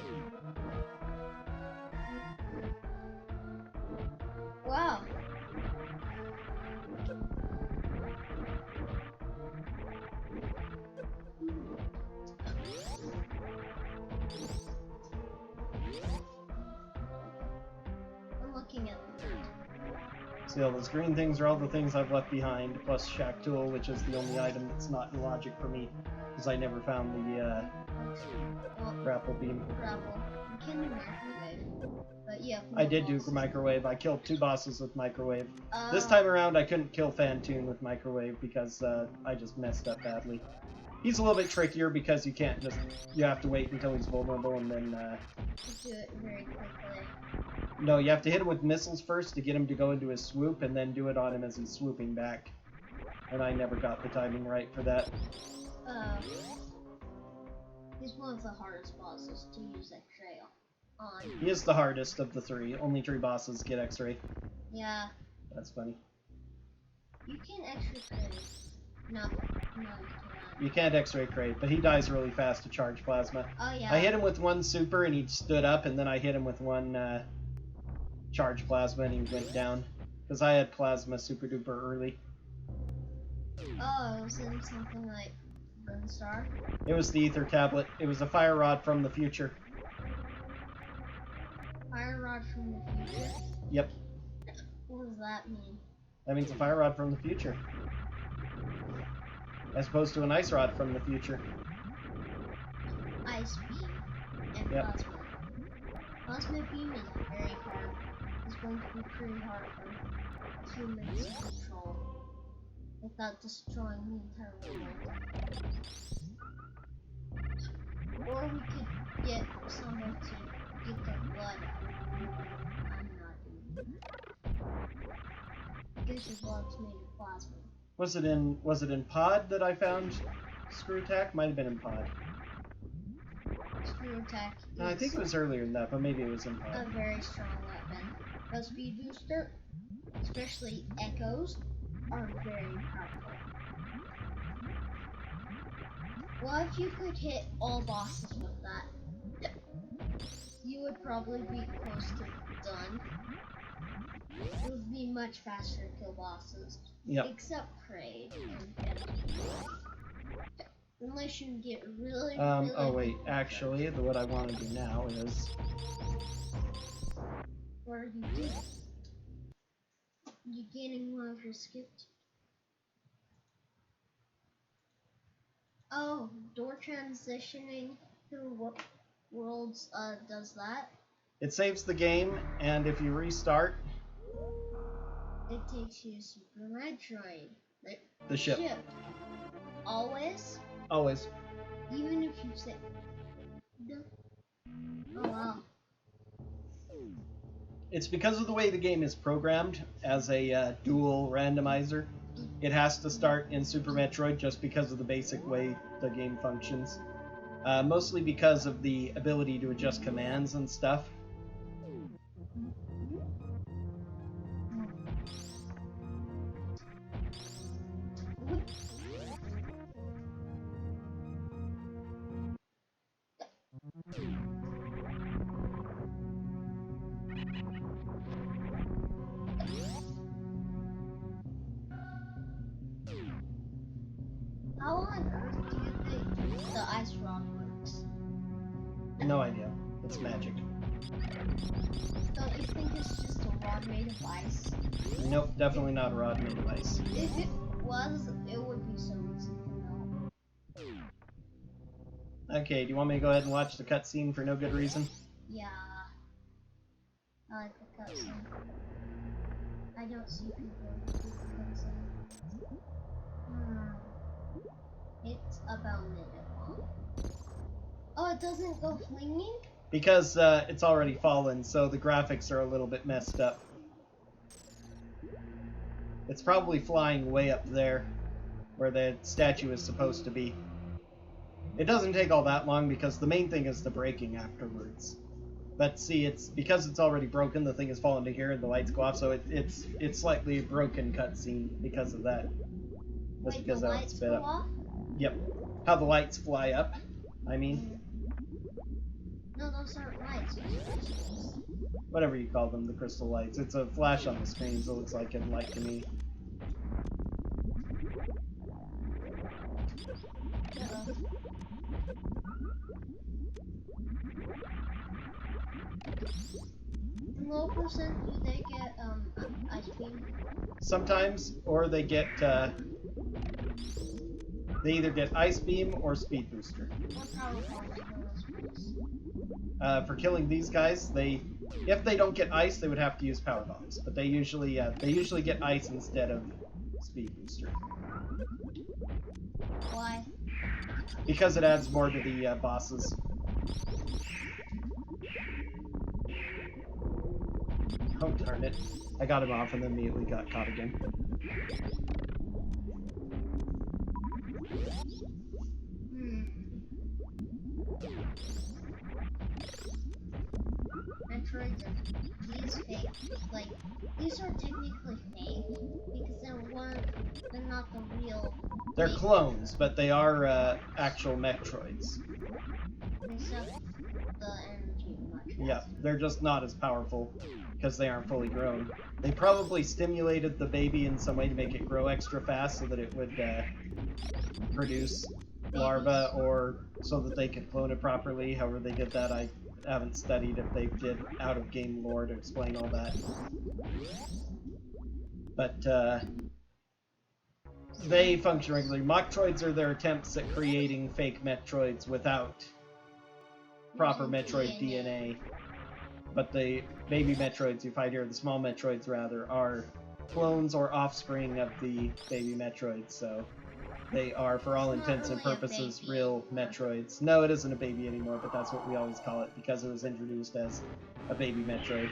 Wow. I'm looking at the map. See, all those green things are all the things I've left behind, plus Shack Tool, which is the only item that's not in logic for me, because I never found the Well, grapple beam. grapple. You can do microwave. But yeah. I did do microwave. I killed 2 bosses with microwave. Uh, This time around, I couldn't kill Fantoon with microwave because I just messed up badly. He's a little bit trickier because you can't just... You have to wait until he's vulnerable and then... do it very quickly. No, you have to hit him with missiles first to get him to go into his swoop, and then do it on him as he's swooping back. And I never got the timing right for that. He's one of the hardest bosses to use X-ray on. He is the hardest of the 3. Only 3 bosses get X-ray. Yeah. That's funny. You can X-ray crate. No, you cannot. You can't X-ray crate, but he dies really fast to charge plasma. Oh yeah. I hit him with 1 super and he stood up, and then I hit him with 1 charge plasma and he went down. Because I had plasma super duper early. Oh, it was in something like Burnstar. It was the ether tablet. It was a fire rod from the future. Fire rod from the future? Yep. What does that mean? That means a fire rod from the future. As opposed to an ice rod from the future. Ice beam and Yep. plasma. Plasma beam is very hard. It's going to be pretty hard for humans to control without destroying the entire world. Or we could get someone to get the blood out. I'm not doing that. Because your blood's made of plasma. Was it in Pod that I found Screw Attack? Might have been in Pod. Screw attack No, I think it was earlier than that, but maybe it was in a Pod. very strong weapon. A speed booster. especially echoes, are very powerful. Well, if you could hit all bosses with that, you would probably be close to done. It would be much faster to kill bosses. Yep. Except Kraid and unless you get really, oh wait, actually, what I want to do now is... What are you doing? You getting one of your skipped? Oh, door transitioning through worlds does that. It saves the game, and if you restart... It takes you to Super Metroid. Like, the ship. Always? Always. Even if you say... No. Oh wow. It's because of the way the game is programmed as a dual randomizer. It has to start in Super Metroid just because of the basic way the game functions. Mostly because of the ability to adjust commands and stuff. How on earth do you think the ice rod works? No idea. It's magic. Don't you think it's just a rod made of ice? Nope, definitely not a rod made of ice. If it was, it would be so easy to know. Okay, do you want me to go ahead and watch the cutscene for no good reason? Yeah. I like the cutscene. I don't see people do the cutscene. It's about a minute long. Oh, it doesn't go flinging? Because it's already fallen, so the graphics are a little bit messed up. It's probably flying way up there, where the statue is supposed to be. It doesn't take all that long because the main thing is the breaking afterwards. But see, it's because it's already broken, the thing has fallen to here and the lights go off, so it's slightly a broken cutscene because of that. Just Wait, because the how lights it's sped go up. off? Yep. How the lights fly up, I mean. No, those aren't lights. Those are crystals. Whatever you call them, the crystal lights. It's a flash on the screen, so it looks like a light to me. Low percent do they get ice beam? Sometimes, or they get, they either get Ice Beam or Speed Booster. What power bombs are those ones? For killing these guys, if they don't get Ice, they would have to use Power Bombs. But they usually get Ice instead of Speed Booster. Why? Because it adds more to the bosses. Oh darn it. I got him off and then immediately got caught again. Metroids are these fake? Like, these are technically fake because they're not the real. They're clones, but they are actual Metroids. They suck the energy much. Yeah, they're just not as powerful because they aren't fully grown. They probably stimulated the baby in some way to make it grow extra fast so that it would produce larvae, or so that they could clone it properly. However they did that, I haven't studied if they did out-of-game lore to explain all that. But they function regularly. Metroids are their attempts at creating fake Metroids without proper Metroid DNA. But the baby Metroids you fight here, the small Metroids rather, are clones or offspring of the baby Metroids, so they are, for all intents and purposes, real Metroids. No, it isn't a baby anymore, but that's what we always call it, because it was introduced as a baby Metroid.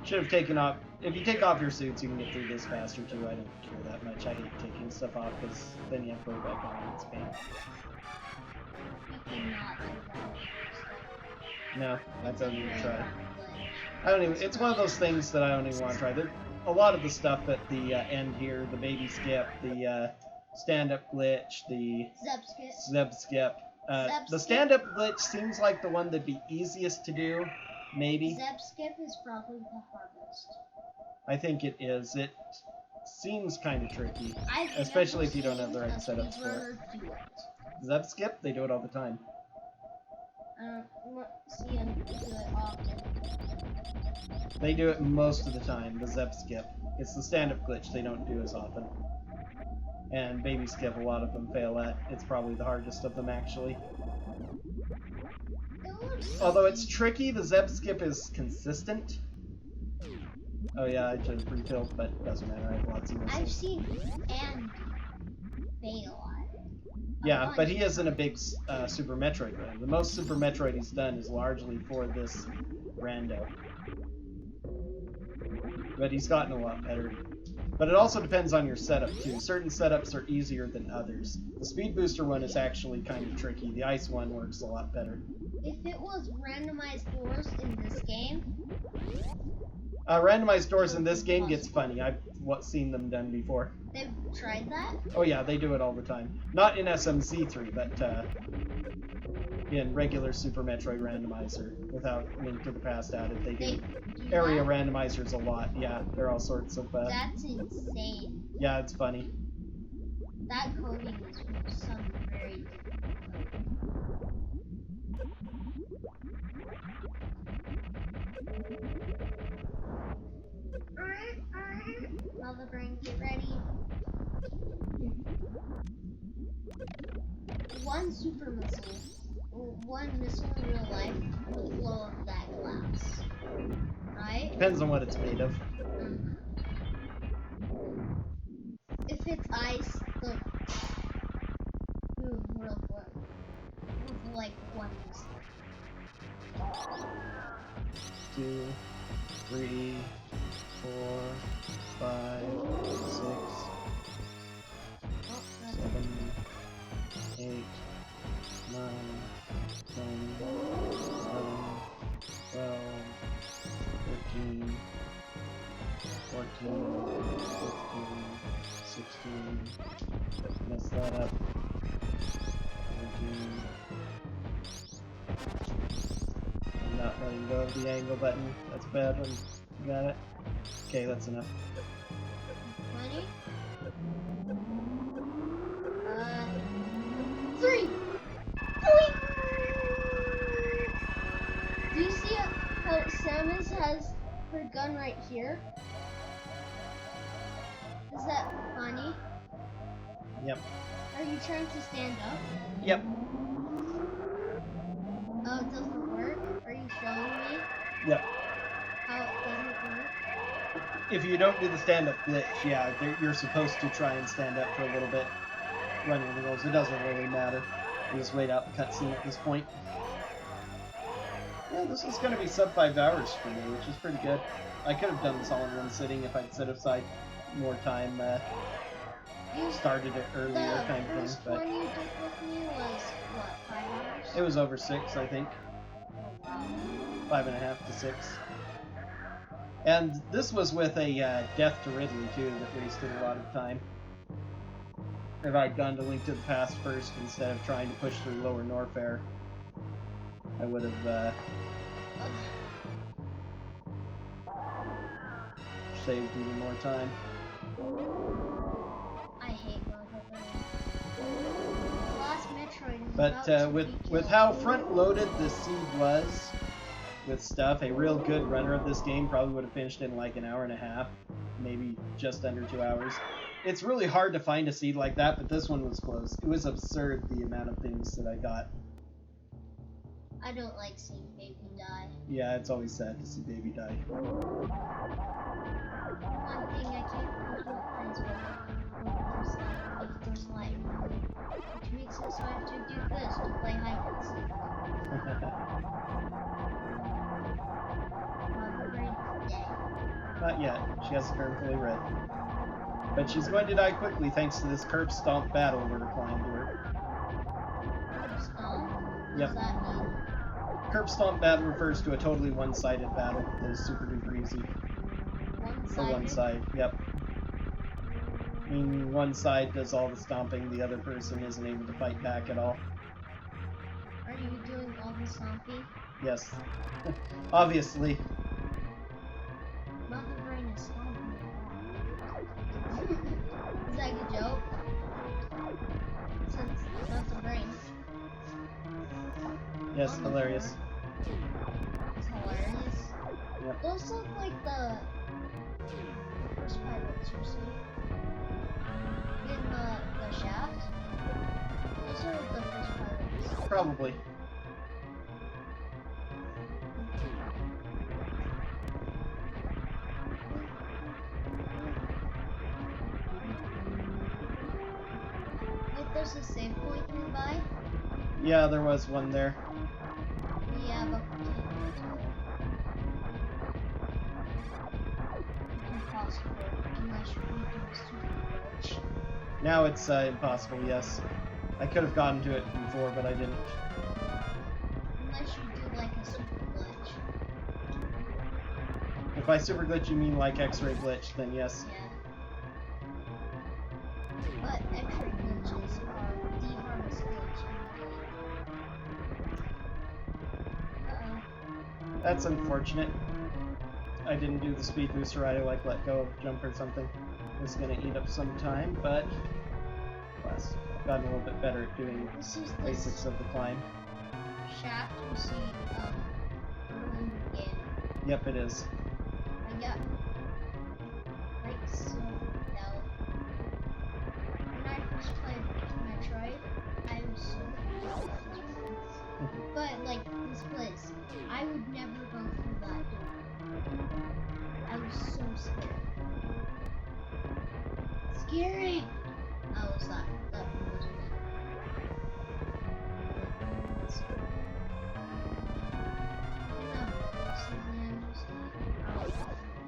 Should have taken off... If you take off your suits, you can get through this faster, too. I don't care that much. I hate taking stuff off, because then you have to go back on. It's pain. You cannot do that. No, I don't even try. I don't even. It's one of those things that I don't even want to try. A lot of the stuff at the end here, the baby skip, the stand-up glitch, the Zeb skip. The stand-up glitch seems like the one that'd be easiest to do, maybe. Zeb skip is probably the hardest. I think it is. It seems kind of tricky, especially if you don't have the right setups for it. Zeb skip, they do it all the time. I don't see them do it often. They do it most of the time, the Zeb skip. It's the stand-up glitch they don't do as often. And baby skip, a lot of them fail at. It's probably the hardest of them, actually. Although it's tricky, the Zeb skip is consistent. Oh yeah, I just refilled, but it doesn't matter, I have lots of missiles. I've seen and fail at it. Yeah, but he isn't a big Super Metroid fan. The most Super Metroid he's done is largely for this rando. But he's gotten a lot better. But it also depends on your setup, too. Certain setups are easier than others. The Speed Booster one is actually kind of tricky. The Ice one works a lot better. If it was randomized doors in this game... randomized doors in this game gets funny. I've seen them done before. They've tried that? Oh yeah, they do it all the time. Not in SMZ3, but in regular Super Metroid Randomizer, without Link to the Past added. They do area randomizers a lot. Yeah, there are all sorts of... That's insane. Yeah, it's funny. That coding is some very... Lava Brain, get ready. One super missile, one missile in real life will blow up that glass. Right? Depends on what it's made of. If it's ice, the real quick. With like one missile. 2, 3, 4, 5, 6, 7, 8, 9, 10, 11, 12, 13, 14, 15, 16. Mess that up. 17. I'm not letting go of the angle button. That's a bad one. You got it? Okay, that's enough. 20. 3! Do you see how Samus has her gun right here? Is that funny? Yep. Are you trying to stand up? Yep. Oh, it doesn't work? Are you showing me Yep. how it doesn't work? If you don't do the stand-up glitch, yeah, you're supposed to try and stand up for a little bit. Running the goals, it doesn't really matter. You just wait out the cutscene at this point. Yeah, this is going to be sub 5 hours for me, which is pretty good. I could have done this all in one sitting if I'd set aside more time, started it earlier kind of thing. The first one you did with me was, what, 5 hours? It was over 6, I think. 5.5 to 6. And this was with a Death to Ridley, too, that wasted a lot of time. If I'd gone to Link to the Past first instead of trying to push through Lower Norfair, I would have saved even more time. I hate Lava Brain. The last Metroid is But with how front-loaded this seed was, with stuff, a real good runner of this game probably would have finished in like an hour and a half, maybe just under 2 hours. It's really hard to find a seed like that, but this one was close. It was absurd the amount of things that I got. I don't like seeing baby die. Yeah, it's always sad to see baby die. One thing I can't do friends with there's light. Which makes it so I have to do this to play hide and seek. Lava Brain's dead. Not yet. She hasn't turned fully red. But she's going to die quickly thanks to this curb stomp battle we're applying to her. Curb stomp? What Yep. does that mean? Curb Stomp battle refers to a totally one-sided battle that is super duper easy. For one side, yep. I mean, one side does all the stomping, the other person isn't able to fight back at all. Are you doing all the stomping? Yes. Obviously. Not the brain is stomping. Is that a joke? Since not the brain. Yes, hilarious. It's hilarious. Yep. Those look like the first pilots you see in the shaft. Those are the first pilots. Probably. Like there's a save point nearby. Yeah, there was one there. Yeah, but impossible unless you're making a super glitch. Now it's impossible, yes. I could have gotten to it before, but I didn't. Unless you do like a super glitch. If by super glitch you mean like X-ray glitch, then yes. Yeah. But X-ray glitches are the hardest glitch in the game. That's unfortunate. I didn't do the speed booster right, I like let go of jump or something. It's gonna eat up some time, but plus, I've gotten a little bit better at doing This is the basics of the climb. shaft you see early in the game. Yep, it is. I got right so out. When I first played Metroid, I was so confused. But like this place, I would never go through that door. I was so scared. Scary! I was that was it.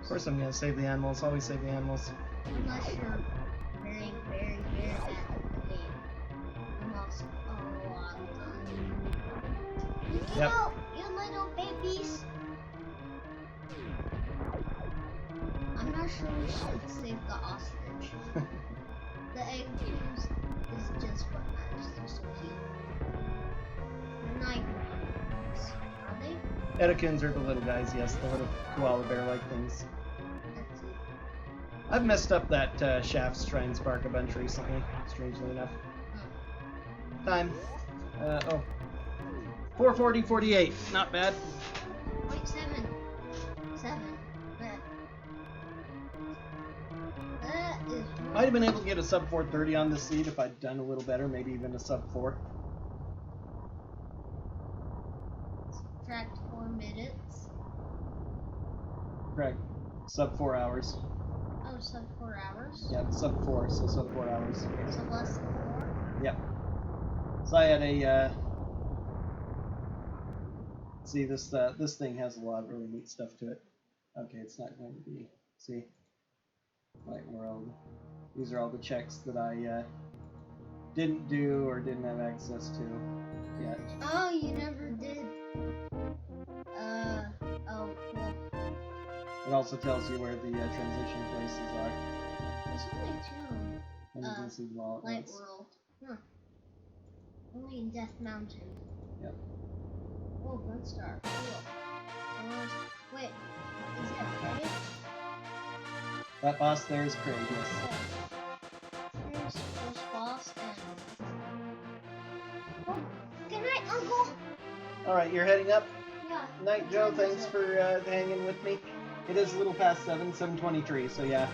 Of course I'm gonna save the animals, always save the animals. Unless you're very, very, very bad at the game. I'm also a lot of time. Look Yep. out, you little babies! I'm not sure we should save the ostrich. The egg cubes is just what matters. They're so cute. They're not even eggs, are they? Edikins are the little guys, yes, the little koala bear-like things. That's it. I've messed up that shafts try and spark a bunch recently, strangely enough. Time. 4:40:48. Not bad. 0.7. 7. That is Might have been able to get a sub 4:30 on this lead if I'd done a little better, maybe even a sub 4. subtract 4 minutes. Correct. Sub 4 hours. Oh, sub 4 hours? Yeah, sub 4, so sub 4 hours. So less than 4? Yep. So I had a, see, this thing has a lot of really neat stuff to it. Okay, it's not going to be, see, light world. These are all the checks that I, didn't do or didn't have access to yet. Oh, you never did. Oh, cool. It also tells you where the transition places are. There's only 2. And you can see them all at Light once. World. Huh. Only in Death Mountain. Yep. Oh, Gunstar. Cool. Wait, is that Prey? That boss there is Craig, yes. Here's the first boss and... Oh, good night, Uncle! Alright, you're heading up? Yeah. Night, Joe. Thanks for hanging with me. It is a little past 7:23, so yeah.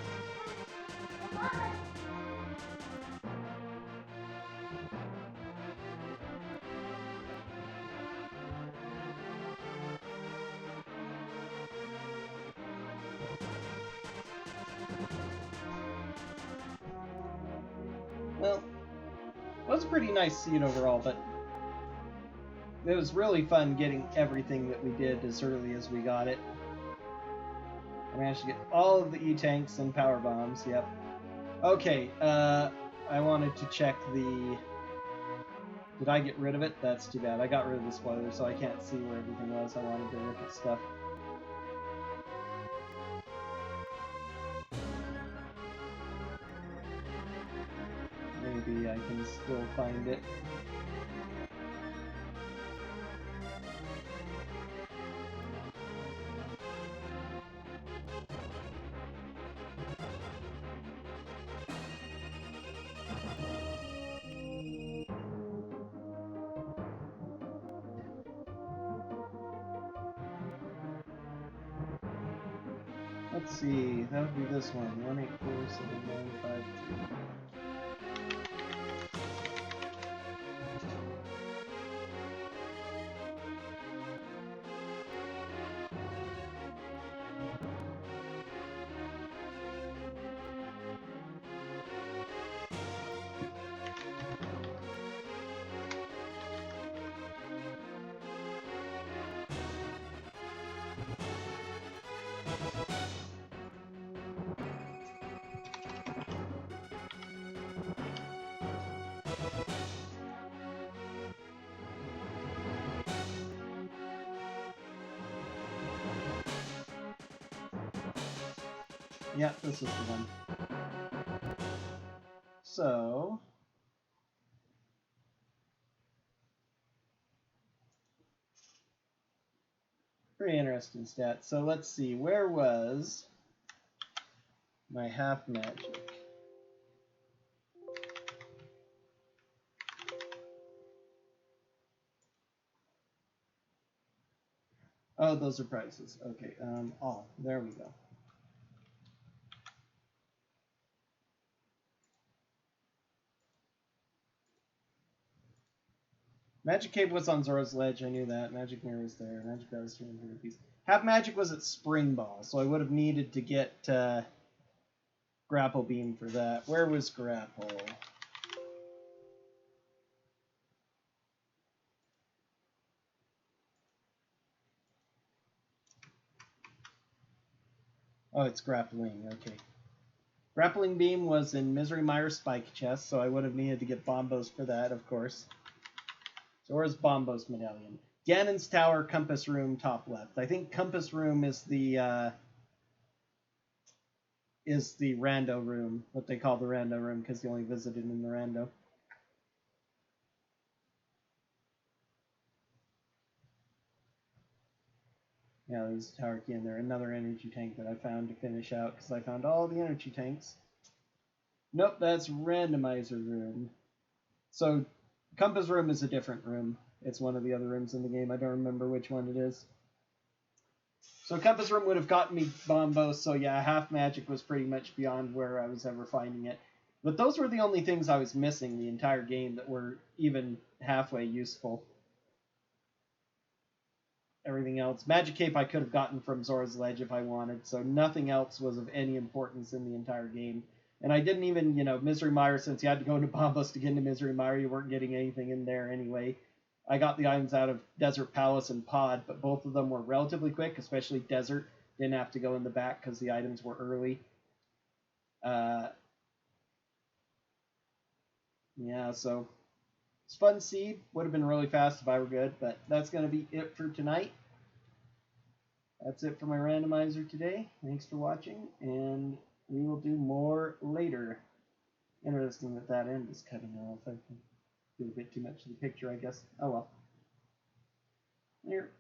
Well, it was a pretty nice scene overall, but it was really fun getting everything that we did as early as we got it. I managed to get all of the E-tanks and power bombs, yep. Okay, I wanted to check the Did I get rid of it? That's too bad. I got rid of the spoiler, so I can't see where everything was. I wanted to look at stuff. Maybe I can still find it. Let's see, that would be this one, 1847953. Yeah, this is the one. So, pretty interesting stat. So let's see, where was my half magic? Oh, those are prices. Okay, all. There we go. Magic Cape was on Zora's Ledge, I knew that. Magic Mirror was there. Magic Bell was 200 rupees. Half Magic was at Spring Ball, so I would have needed to get Grapple Beam for that. Where was Grapple? Oh, it's Grappling, okay. Grappling Beam was in Misery Mire Spike Chest, so I would have needed to get Bombos for that, of course. Zora's Bombos Medallion. Ganon's Tower, Compass Room, top left. I think Compass Room is the Rando Room, what they call the Rando Room, because you only visited in the Rando. Yeah, there's a tower key in there. Another energy tank that I found to finish out, because I found all the energy tanks. Nope, that's Randomizer Room. So, Compass Room is a different room. It's one of the other rooms in the game. I don't remember which one it is. So Compass Room would have gotten me Bombos, so yeah, half magic was pretty much beyond where I was ever finding it. But those were the only things I was missing the entire game that were even halfway useful. Everything else. Magic Cape I could have gotten from Zora's Ledge if I wanted, so nothing else was of any importance in the entire game. And I didn't even, Misery Mire, since you had to go into Bombos to get into Misery Mire, you weren't getting anything in there anyway. I got the items out of Desert Palace and Pod, but both of them were relatively quick, especially Desert. Didn't have to go in the back because the items were early. Yeah, so Spun Seed would have been really fast if I were good, but that's going to be it for tonight. That's it for my randomizer today. Thanks for watching, and we will do more later. Interesting that that end is cutting off. I can do a bit too much of the picture, I guess. Oh well. Here.